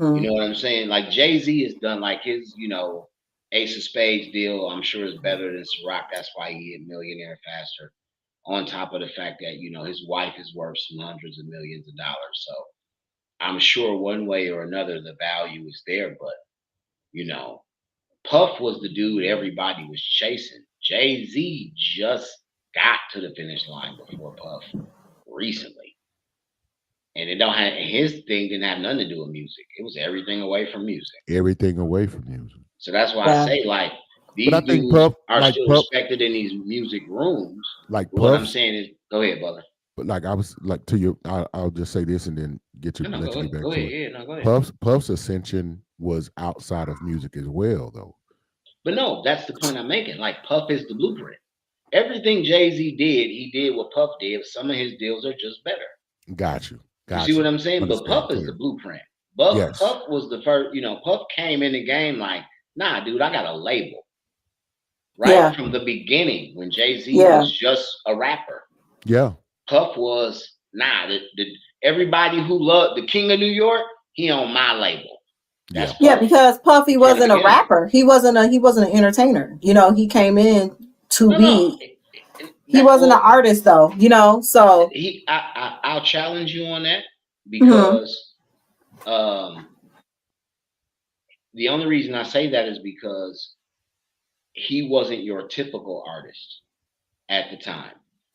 You know what I'm saying? Like Jay-Z has done like his, Ace of Spades deal, I'm sure is better than Ciroc. That's why he hit millionaire faster. On top of the fact that, his wife is worth some hundreds of millions of dollars. So I'm sure one way or another, the value is there. But, Puff was the dude everybody was chasing. Jay-Z just got to the finish line before Puff recently. And his thing didn't have nothing to do with music. It was everything away from music. Everything away from music. So that's why I say, like, these dudes Puff, are still respected in these music rooms. Like Puff, what I'm saying is, go ahead, brother. But like I was like to you, I'll just say this and then let you get back to it. Go ahead. Puff's ascension was outside of music as well, though. But no, that's the point I'm making. Like Puff is the blueprint. Everything Jay-Z did, he did what Puff did. Some of his deals are just better. Got you. You see what I'm saying? But Puff is the blueprint. Puff was the first, Puff came in the game like, nah, dude, I got a label. Right from the beginning when Jay-Z was just a rapper. Yeah. Puff was, everybody who loved the King of New York, he on my label. That's because Puffy wasn't a rapper. He wasn't an entertainer. He came in to be. He wasn't an artist though, so I'll challenge you on that because the only reason I say that is because he wasn't your typical artist at the time.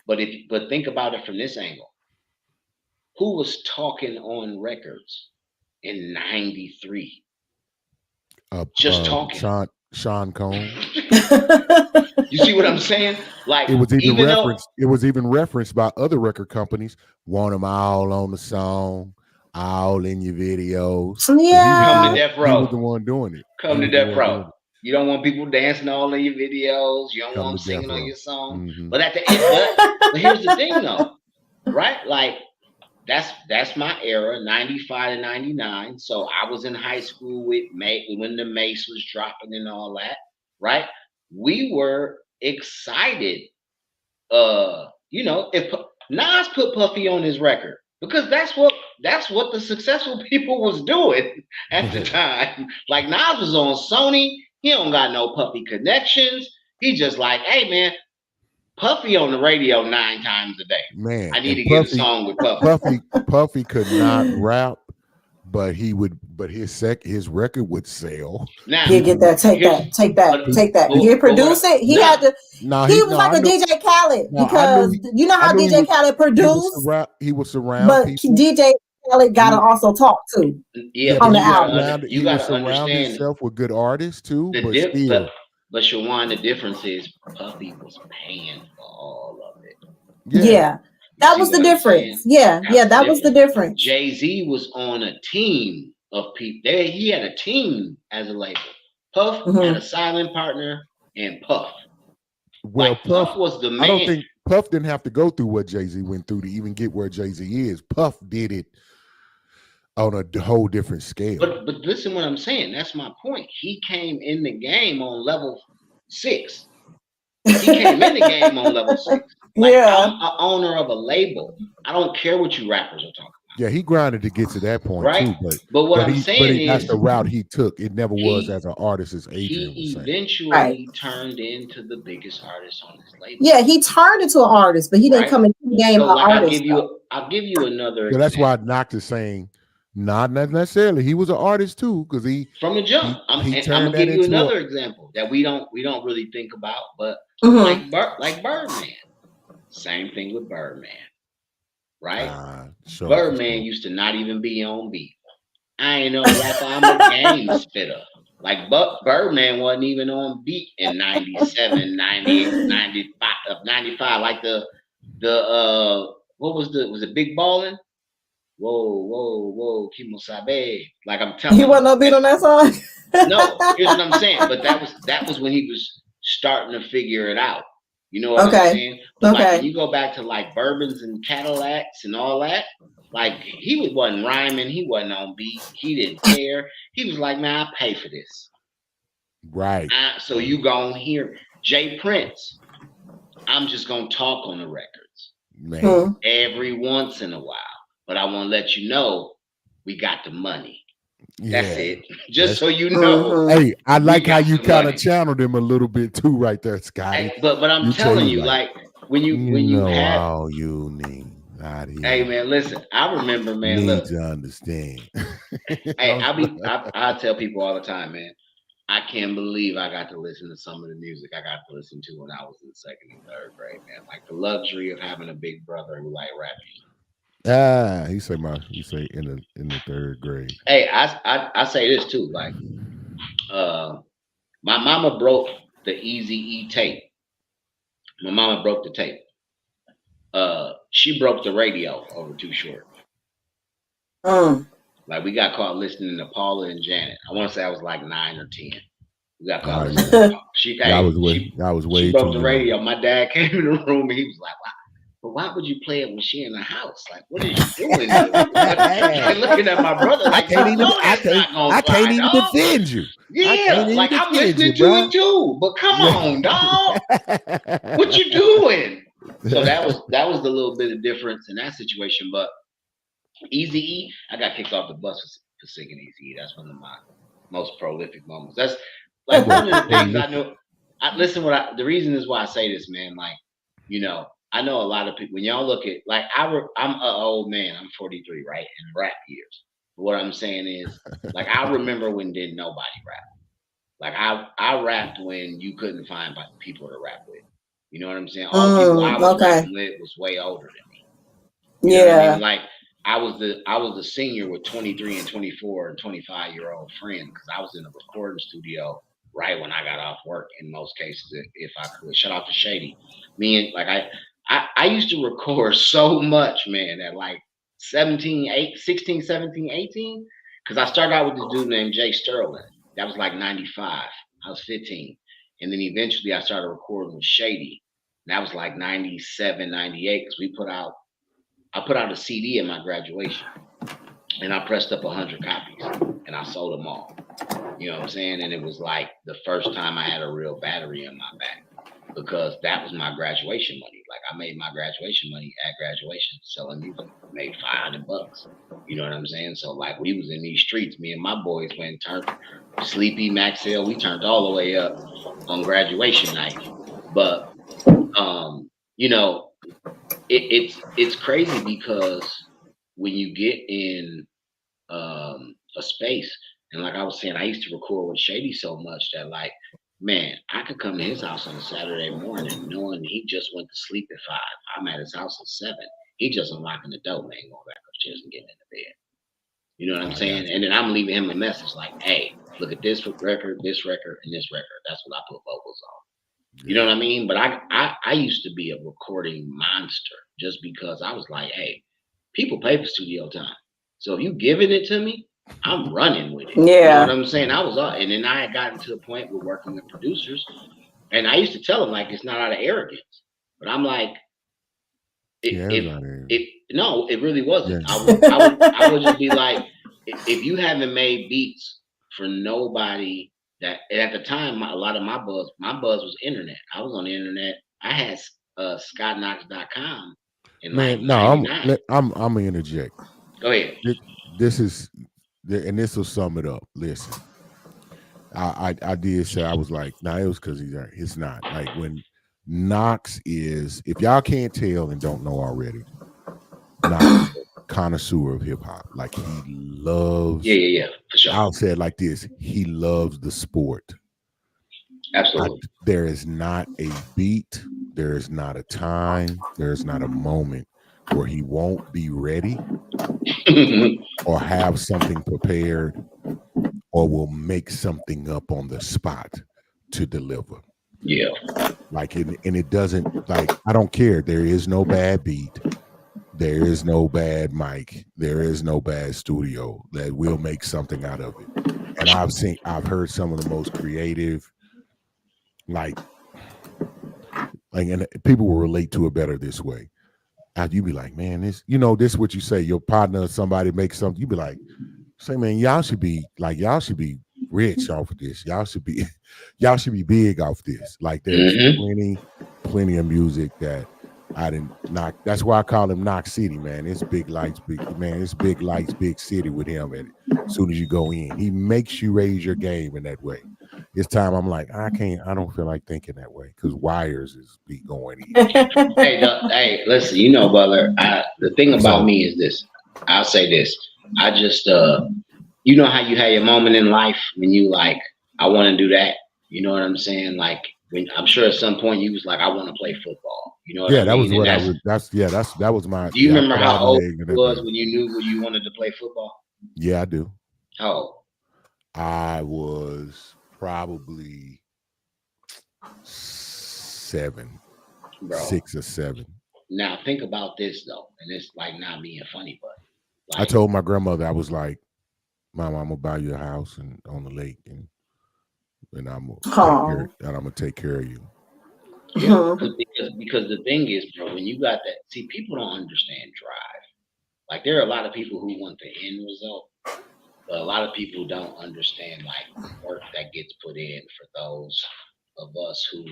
But think about it from this angle. Who was talking on records in '93? Just talking. Sean Combs. You see what I'm saying? Like it was even referenced by other record companies. Want them all on the song, all in your videos. Yeah. Come to Death Row. He was the one doing it. Come to Death Row. You don't want people dancing all in your videos. You don't want them singing on your song. Mm-hmm. But at the end, but here's the thing though, right? Like that's my era, 95 to 99. So I was in high school with when the Mace was dropping and all that, right? We were excited. If Nas put Puffy on his record, because that's what the successful people was doing at the time. Like Nas was on Sony. He don't got no Puffy connections. He just like, hey man, Puffy on the radio 9 times a day. Man, I need to get a song with Puffy. Puffy could not rap, but his record would sell. Now he get that, take that. He produced it. He had to. He was like a DJ Khaled because how DJ Khaled produced. He was surrounded. But people. DJ Khaled gotta also talk too. Yeah, on the album. You gotta surround himself with good artists too. But Shawan, the difference is Puffy was paying for all of it. Yeah. That was the difference. That was the difference. Jay-Z was on a team of people. He had a team as a label. Puff had a silent partner and Puff. Well, like, Puff was the man. I don't think Puff didn't have to go through what Jay-Z went through to even get where Jay-Z is. Puff did it on a whole different scale. But listen what I'm saying. That's my point. He came in the game on level 6. He came in the game on level 6. Like, I'm an owner of a label. I don't care what you rappers are talking Yeah, he grinded to get to that point Right? too, But what I'm saying that's is, the route he took. It never was he as an artist, as Adrian was he saying. eventually turned into the biggest artist on his label. Yeah, he turned into an artist, but he didn't Right. come into the game So an like, artist. I'll give you another So that's example. why Knox is saying not necessarily. He was an artist too, because from the jump. I'm gonna give you another example that we don't really think about, but like Birdman. Same thing with Birdman, right? Sure. Birdman used to not even be on beat. I ain't no rapper, I'm a game spitter. Like Birdman wasn't even on beat in 97, 98, 95. Like the what was it Big Ballin'? Whoa, Kimo Sabe. Like I'm telling you. He wasn't no beat on that song? No, here's what I'm saying. But that was when he was starting to figure it out. You know what I'm saying? But like when you go back to like Bourbons and Cadillacs and all that, like he wasn't rhyming, he wasn't on beat, he didn't care. He was like, man, I pay for this. Right. So you gonna hear Jay Prince. I'm just gonna talk on the records. Man. Every once in a while. But I want to let you know we got the money. That's it. Just so you know. Hey, I like how you kind of channeled him a little bit too, right there, Scotty. Hey, but I'm telling you, like when you have all you need. Hey man, listen. I remember, man. Need look, to understand. Hey, I tell people all the time, man. I can't believe I got to listen to some of the music I got to listen to when I was in 2nd and 3rd grade, man. Like the luxury of having a big brother who like rap music. You say in the 3rd grade. Hey, I say this too. Like, my mama broke the Eazy-E tape. My mama broke the tape. She broke the radio over Too Short. Like we got caught listening to Paula and Janet. I want to say I was like 9 or 10. We got caught listening. She broke the radio. My dad came in the room and he was like, "Wow. But why would you play it when she in the house? Like, what are you doing?" Like, looking at my brother, like, I can't even defend you. Yeah, like I'm listening to it too. But come on, dog. What you doing? So that was the little bit of difference in that situation. But Eazy-E, I got kicked off the bus for singing Eazy-E. That's one of my most prolific moments. That's like one of the things I know. The reason is why I say this, man. Like, you know, I know a lot of people, when y'all look at, like, I'm an old man. I'm 43, right? In rap years. But what I'm saying is, like, I remember when didn't nobody rap. Like, I rapped when you couldn't find people to rap with. You know what I'm saying? All the people I was rapping with was way older than me. You know what I mean? Like, I was the senior with 23 and 24 and 25-year-old friends because I was in a recording studio right when I got off work in most cases, if I could. Shout out to Shady. Me and, like, I used to record so much, man, at like 16, 17, 18. Because I started out with this dude named Jay Sterling. That was like 95. I was 15. And then eventually I started recording with Shady. And that was like 97, 98. Because I put out a CD at my graduation. And I pressed up 100 copies. And I sold them all. You know what I'm saying? And it was like the first time I had a real battery in my back. Because that was my graduation money. Like I made my graduation money at graduation selling music. I made $500. You know what I'm saying? So like we was in these streets, me and my boys went and turned Sleepy, Maxell, we turned all the way up on graduation night. But you know, it's crazy because when you get in a space, and like I was saying, I used to record with Shady so much that like, man, I could come to his house on a Saturday morning knowing he just went to sleep at 5. I'm at his house at 7. He just unlocking the door, man, going back upstairs and getting into bed. You know what I'm saying? And then I'm leaving him a message like, hey, look at this record, and this record. That's what I put vocals on. You know what I mean? But I used to be a recording monster just because I was like, hey, people pay for studio time. So if you giving it to me, I'm running with it. Yeah. You know what I'm saying? And then I had gotten to the point with working with producers, and I used to tell them like it's not out of arrogance, but I'm like, no, it really wasn't. Yeah. I would just be like, if you haven't made beats for nobody that at the time, a lot of my buzz was internet. I was on the internet. I had ScottKnox.com. Man, no, I'm gonna interject. Go ahead. This is, and this will sum it up. Listen, I did say, I was like, nah, it was because it's not like when Knox is, if y'all can't tell and don't know already, Knox is a connoisseur of hip hop. Like he loves, Yeah, for sure. I'll say it like this: he loves the sport. Absolutely. There is not a beat, there is not a time, there is not a moment where he won't be ready or have something prepared or will make something up on the spot to deliver. Yeah. Like, and it doesn't, like, I don't care. There is no bad beat. There is no bad mic. There is no bad studio. That will make something out of it. And I've heard some of the most creative, like, and people will relate to it better this way. You be like, man, this, this is what you say. Your partner or somebody makes something. You be like, say, man, y'all should be rich off of this. Y'all should be big off this. Like, there's plenty of music that I didn't knock. That's why I call him Knox City, man. It's big lights, it's big lights, big city with him. And as soon as you go in, he makes you raise your game in that way. It's time I'm like, I don't feel like thinking that way because wires is be going in. Hey, listen, Butler, the thing about me is this. I'll say this. I just, you know how you had your moment in life when you like, I want to do that. You know what I'm saying? Like, when I'm sure at some point you was like, I want to play football. You know what I mean? That was what that was my. Do you remember how old it was when you knew you wanted to play football? Yeah, I do. How old? I was probably 7, bro. 6 or 7. Now think about this though, and it's like not being funny, but like, I told my grandmother, I was like, Mom, I'm gonna buy you a house and on the lake, and I'm gonna take care of you. Yeah, because the thing is, bro, when you got that, see, people don't understand drive. Like, there are a lot of people who want the end result, but a lot of people don't understand like work that gets put in for those of us who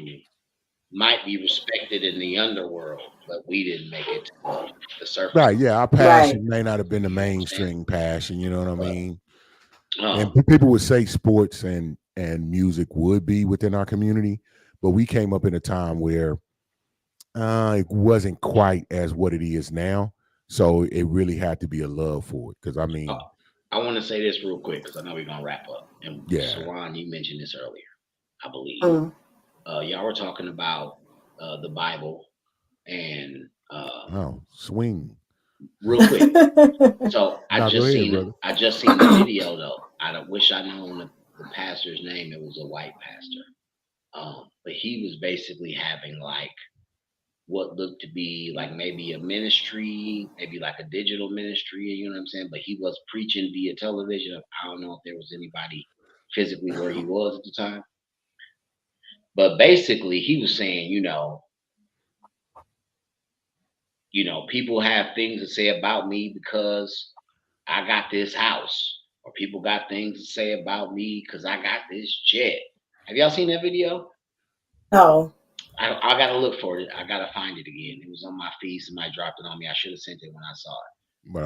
might be respected in the underworld, but we didn't make it to the surface. Right, yeah, our passion may not have been the mainstream passion, you know what I mean? And people would say sports and music would be within our community, but we came up in a time where it wasn't quite as what it is now. So it really had to be a love for it. Because I mean, I want to say this real quick because I know we're gonna wrap up. And Saran, you mentioned this earlier, I believe. Y'all were talking about the Bible and swing. Real quick. So I just seen the video though. I wish I known the pastor's name. It was a white pastor. But he was basically having like what looked to be like maybe a ministry, maybe like a digital ministry, you know what I'm saying? But he was preaching via television. I don't know if there was anybody physically where he was at the time. But basically he was saying, people have things to say about me because I got this house, or people got things to say about me because I got this jet. Have y'all seen that video? No. I gotta look for it. I gotta find it again. It was on my feed. Somebody dropped it on me. I should have sent it when I saw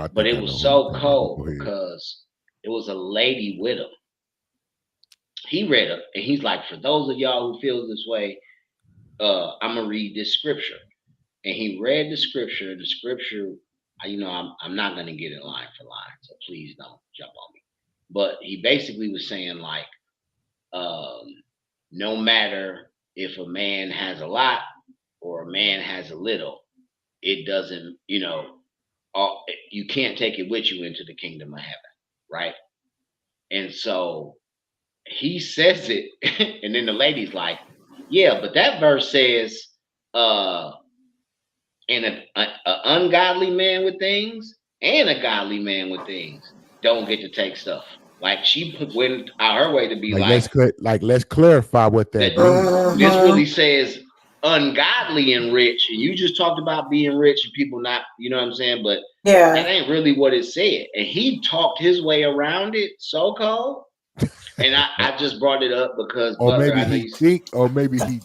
it. But it was so cold because it was a lady with him. He read it, and he's like, for those of y'all who feel this way, I'm gonna read this scripture. And he read the scripture. The scripture, I'm not gonna get it line for line, so please don't jump on me. But he basically was saying like, no matter if a man has a lot or a man has a little, it doesn't, you can't take it with you into the kingdom of heaven, right? And so he says it, and then the lady's like, yeah, but that verse says, and an ungodly man with things and a godly man with things don't get to take stuff. Like, she went out her way to be let's clarify what that means. This really says ungodly and rich, and you just talked about being rich and people not, you know what I'm saying? But that ain't really what it said. And he talked his way around it so cold. And I just brought it up because or Butler, maybe he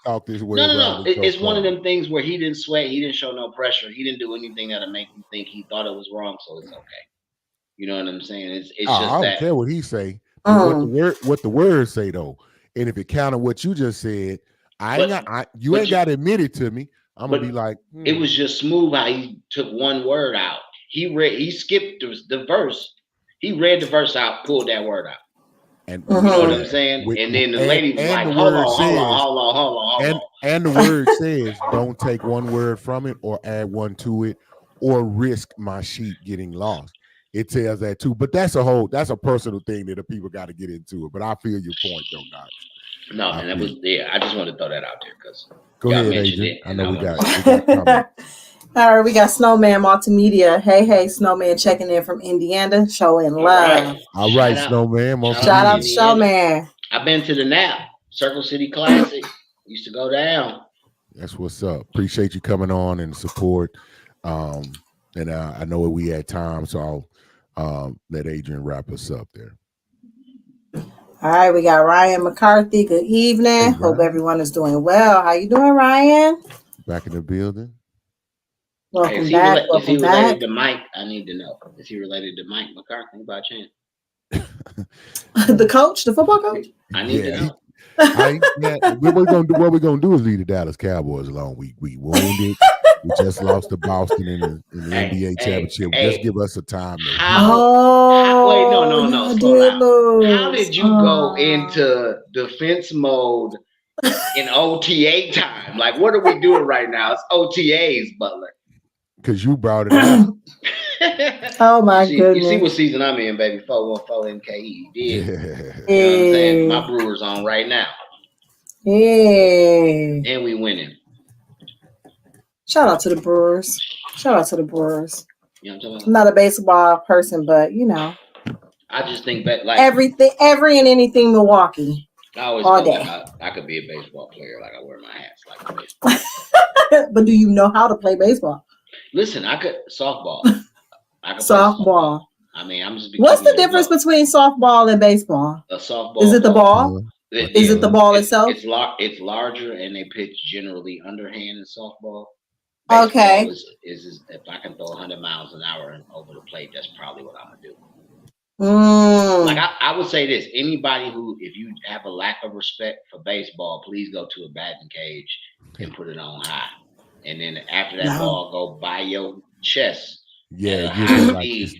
talked his way No. around. It's one of them things where he didn't sweat, he didn't show no pressure, he didn't do anything that'll make you think he thought it was wrong, so it's okay. You know what I'm saying? It's just I don't care what he say. What the words say though, and if it counted what you just said, you ain't got to admit it to me. I'm gonna be like, It was just smooth how he took one word out. He skipped the verse. He read the verse out, pulled that word out. And you know what I'm saying? And then the lady was like, hold on. And the word says, don't take one word from it or add one to it or risk my sheep getting lost. It tells that too. But that's a personal thing that the people got to get into it. But I feel your point though, Knox. No, man, I just wanted to throw that out there because go ahead, Adrian. I know we got all right, we got Snowman Multimedia. Hey, Snowman checking in from Indiana, showing love. All right, Snowman. Shout out to Snowman. I've been to the NAP, Circle City Classic. Used to go down. That's what's up. Appreciate you coming on and support. And I know we had time, so I'll let Adrian wrap us up there. All right, we got Ryan McCarthy. Good evening. Hey, hope everyone is doing well. How you doing, Ryan? Back in the building. Welcome back. Is he related to Mike? I need to know. Is he related to Mike McCarthy by chance? The coach, the football coach? I need to know. What we're gonna do is leave the Dallas Cowboys alone. We wounded. We just lost to Boston in the NBA championship. Just give us a time. Wait, no. Slow down. How did you go into defense mode in OTA time? Like, what are we doing right now? It's OTAs, Butler. Because you brought it up. Oh my goodness! You see what season I'm in, baby? 414 MKE. You did. Yeah. You know what I'm saying? My Brewers on right now. Yeah. And we winning. Shout out to the Brewers. You know what I'm talking about? I'm not a baseball person, but you know. I just think that like every and anything Milwaukee. I always all day. I could be a baseball player, like I wear my hats like a baseball. But do you know how to play baseball? Listen, I could softball. Softball. I mean, I'm just. What's the difference between softball and baseball? A softball. Is it the ball? Is it the ball itself? It's larger, and they pitch generally underhand in softball. Baseball okay. Is if I can throw 100 miles an hour over the plate, that's probably what I'm gonna do. Like I would say this: anybody who, if you have a lack of respect for baseball, please go to a batting cage and put it on high, and then after that ball go by your chest. Yeah,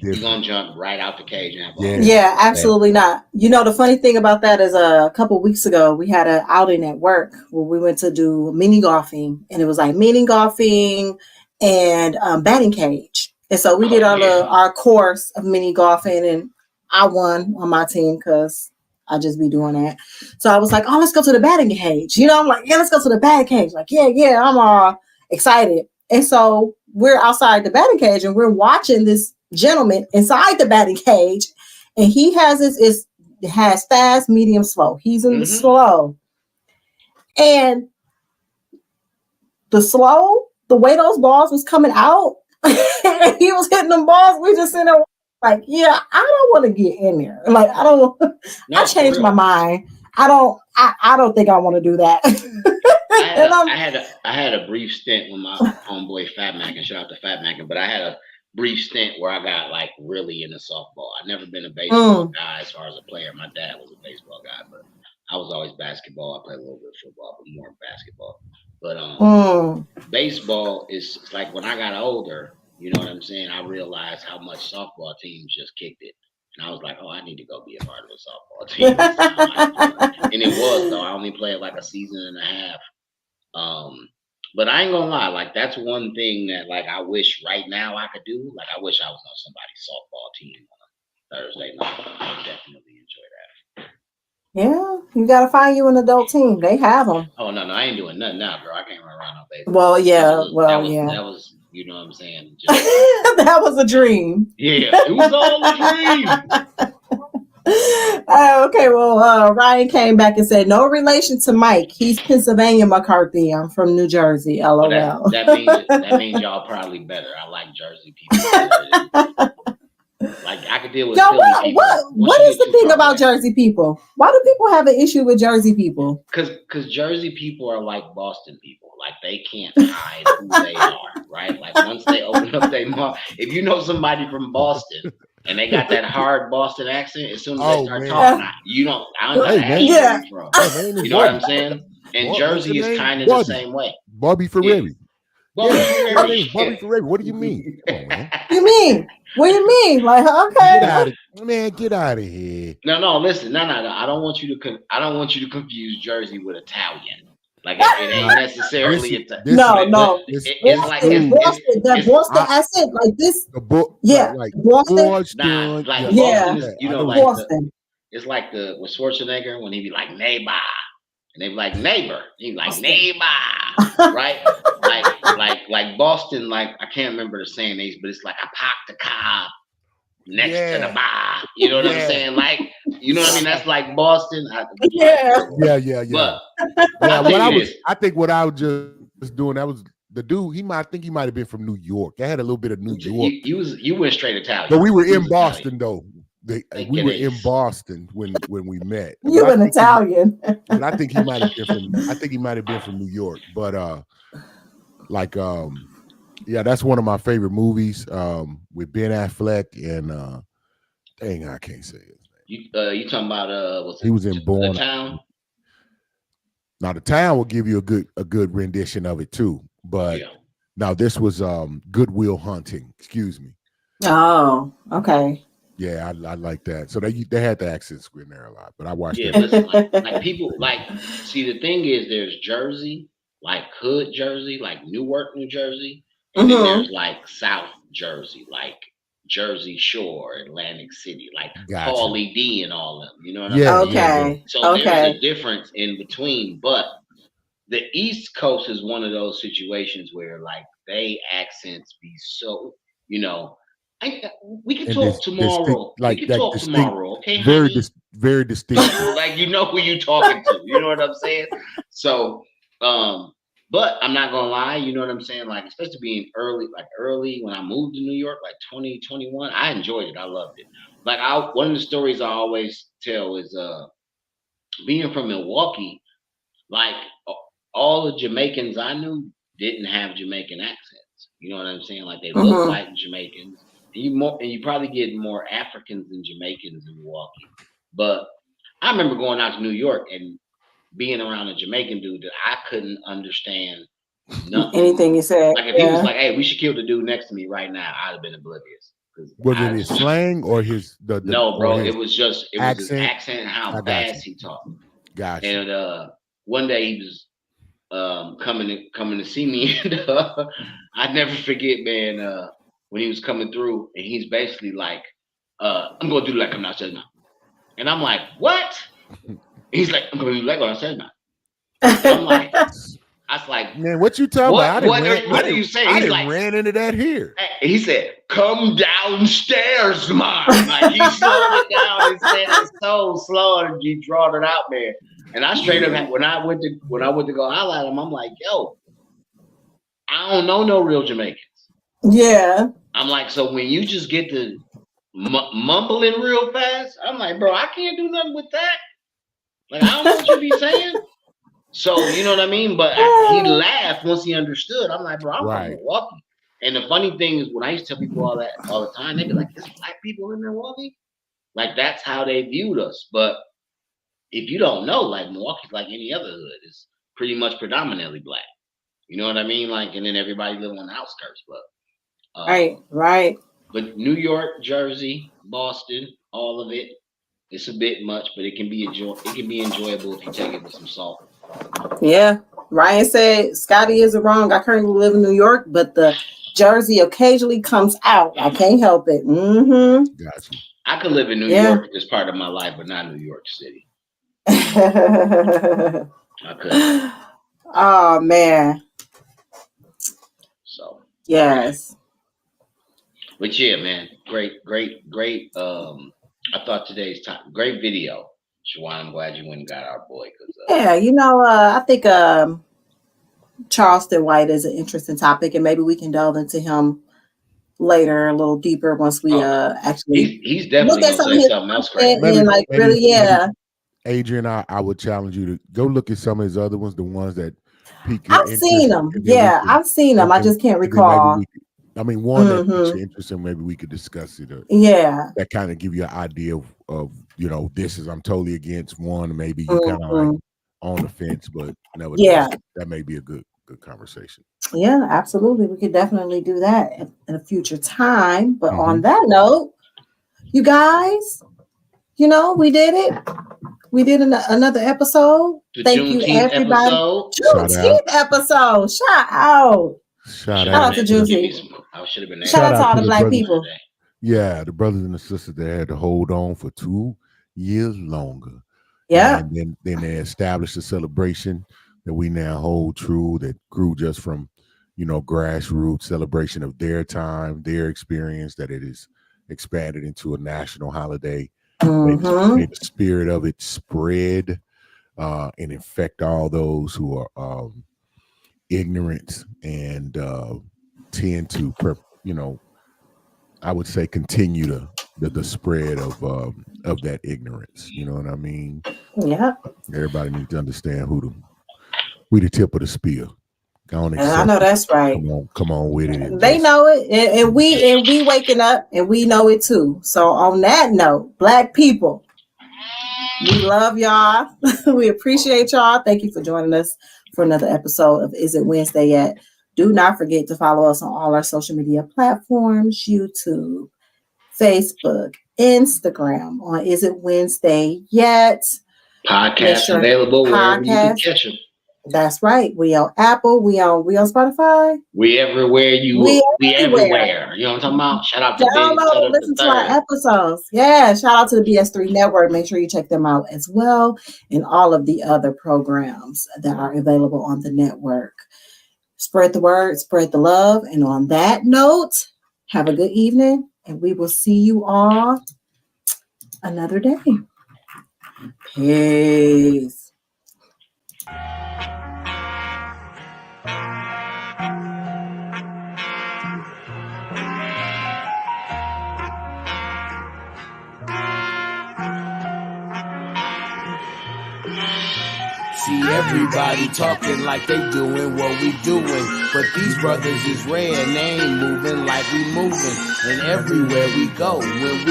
you're gonna jump right out the cage and yeah, absolutely not. You know, the funny thing about that is a couple of weeks ago we had an outing at work where we went to do mini golfing, and it was like mini golfing and batting cage, and so we did our course of mini golfing, and I won on my team because I just be doing that. So I was like, oh, let's go to the batting cage. You know, I'm like, yeah, let's go to the batting cage. Like, yeah, I'm all excited, and so we're outside the batting cage and we're watching this gentleman inside the batting cage, and he has has fast, medium, slow. He's in the slow, and the way those balls was coming out, and he was hitting them balls. We just sitting there like, yeah, I don't want to get in there. Like, I don't. I changed my mind. I don't think I want to do that. I had a brief stint with my homeboy Fat Mac, and shout out to Fat Mac, but I had a brief stint where I got like really into softball. I've never been a baseball guy as far as a player. My dad was a baseball guy, but I was always basketball. I played a little bit of football, but more basketball. But baseball is like when I got older, you know what I'm saying? I realized how much softball teams just kicked it. And I was like, oh, I need to go be a part of a softball team. And it was, though. I only played like a season and a half. But I ain't gonna lie, like that's one thing that like I wish right now I could do. Like I wish I was on somebody's softball team on a Thursday night. I would definitely enjoy that. Yeah, you gotta find you an adult team. They have them. Oh no, I ain't doing nothing now, girl. I can't run around no baseball. Well, yeah, that was you know what I'm saying? Just, that was a dream. Yeah, it was all a dream. Okay, well, Ryan came back and said, no relation to Mike. He's Pennsylvania McCarthy. I'm from New Jersey. LOL. That means y'all probably better. I like Jersey people. Like I could deal with Yo, Philly people. Once what you is get the too thing far about away. Jersey people? Why do people have an issue with Jersey people? Because Jersey people are like Boston people. Like they can't hide who they are, right? Like once they open up their mouth, if you know somebody from Boston and they got that hard Boston accent, as soon as they start talking, I don't Hey, gotta man. ask you where Yeah. you from. Hey, my name is You know what I'm Bobby. saying? And What's Jersey your is name? kind of the Bobby. same way. Bobby Ferreri. Bobby Yeah, Ferreri. my name is Bobby Ferreri. What do you mean? Come on, man. You mean? What do you mean? Like, Get okay. out of man, get out of here. No, listen, no. I don't want you to confuse Jersey with Italian. Like it ain't necessarily No. it's like Boston, that it's Boston accent, like this. The book, Yeah, like Boston. nah, like Yeah. Boston is, you know, like Boston. it's like the with Schwarzenegger when he be like neighbor, and they be like neighbor, he be like Boston. neighbor, right? like Boston, like I can't remember the saying names, but it's like I parked the car next to the bar. You know what I'm saying? Like, you know what I mean? That's like Boston. Yeah. But I think what I was just doing, that was the dude. I think he might have been from New York. I had a little bit of New York. You went straight Italian. But we were in Boston though. We were in Boston when we met. You an Italian. But I think he might have been from New York. But yeah, that's one of my favorite movies. With Ben Affleck and dang, I can't say it. You talking about he was in Born. The Town? Now The Town will give you a good rendition of it too. But now this was Good Will Hunting. Excuse me. Oh, okay. Yeah, I like that. So they had the accents in there a lot, but I watched it. Listen, like people see the thing is there's Jersey, like Hood Jersey, like Newark, New Jersey, and then there's like South Jersey, like Jersey Shore, Atlantic City, like Paulie D and all of them. You know what I mean? Okay. So there's a difference in between, but the East Coast is one of those situations where like they accents be so, you know. We can talk tomorrow. We can talk tomorrow, okay? Very distinct. Like you know who you talking to. You know what I'm saying? So, but I'm not gonna lie. You know what I'm saying? Like especially being early when I moved to New York, like 2021, I enjoyed it. I loved it. Like one of the stories I always tell is being from Milwaukee. Like all the Jamaicans I knew didn't have Jamaican accents. You know what I'm saying? Like they look like Jamaicans. And you probably get more Africans than Jamaicans in Milwaukee. But I remember going out to New York and being around a Jamaican dude that I couldn't understand nothing. Anything you said. Like if he was like, "Hey, we should kill the dude next to me right now," I'd have been oblivious. Was it his slang or his no, bro? It was his accent and how fast he talked. Gotcha. And one day he was coming to see me, and I'd never forget, man. When he was coming through, and he's basically like, "I'm gonna do like I'm not saying now," and I'm like, "What?" He's like, "I'm gonna do like I'm not saying now." I'm like, I was like, "Man, what you talking about?" What are you saying? I like, ran into that here. He said, "Come downstairs, man." Like he slowed it down and said it so slow, and he drawed it out, man. And I straight up when I went to go holler at him, I'm like, "Yo, I don't know no real Jamaicans." Yeah. I'm like, so when you just get to mumbling real fast, I'm like, bro, I can't do nothing with that. Like, I don't know what you be saying. So, you know what I mean? But he laughed once he understood. I'm like, bro, I'm from Milwaukee. And the funny thing is, when I used to tell people all that all the time, they be like, there's black people in Milwaukee? Like, that's how they viewed us. But if you don't know, like, Milwaukee's like any other hood. It's pretty much predominantly black. You know what I mean? Like, and then everybody live on the outskirts. But right. But New York, Jersey, Boston, all of it, it's a bit much, but it can be enjoyable if you take it with some salt. Yeah. Ryan said Scotty isn't wrong. I currently live in New York, but the Jersey occasionally comes out. I can't help it. Gotcha. I could live in New York as part of my life, but not New York City. I could. Oh man. So yes. But yeah, man, great. I thought today's great video, Shawan. I'm glad you went and got our boy. I think Charleston White is an interesting topic, and maybe we can delve into him later, a little deeper once we actually he's definitely look at gonna say something else crazy. and like really, yeah. Adrian, I would challenge you to go look at some of his other ones, the ones that pique your I've interest. seen them. and then we Yeah, can- I've seen them. I just can't and then maybe recall. we could- I mean, one that piques Mhm. your interest, and maybe we could discuss it. Yeah. That kind of give you an idea of this is I'm totally against one, maybe you kind of like on the fence, but nevertheless, that may be a good conversation. Yeah, absolutely. We could definitely do that in a future time. But Mm-hmm. on that note, you guys, we did it. We did another episode. The Thank you, Juneteenth everybody. episode. Juneteenth episode. Shout out. Shout out to Juicy. I should have been there. Shout out to all the black brothers. people. Yeah, the brothers and the sisters that had to hold on for 2 years longer. Yeah. And then they established a celebration that we now hold true, that grew just from, grassroots celebration of their time, their experience, that it is expanded into a national holiday. May the spirit of it spread and infect all those who are ignorant and tend to, I would say, continue the spread of that ignorance. You know what I mean? Yeah. Everybody needs to understand we the tip of the spear. I know that's right. Come on with it. They know it, and we waking up, and we know it too. So on that note, black people, we love y'all. We appreciate y'all. Thank you for joining us for another episode of Is It Wednesday Yet? Do not forget to follow us on all our social media platforms: YouTube, Facebook, Instagram. On Is It Wednesday Yet? Podcast available wherever you can catch them. That's right. We on Apple. We on Spotify. We everywhere we everywhere. You know what I'm talking about? Shout out to download, listen to our episodes. Yeah, shout out to the BS3 Network. Make sure you check them out as well, and all of the other programs that are available on the network. Spread the word, spread the love, and on that note, have a good evening, and we will see you all another day. Peace. See everybody talking like they doing what we doing, but these brothers is rare and they ain't moving like we moving. And everywhere we go, when we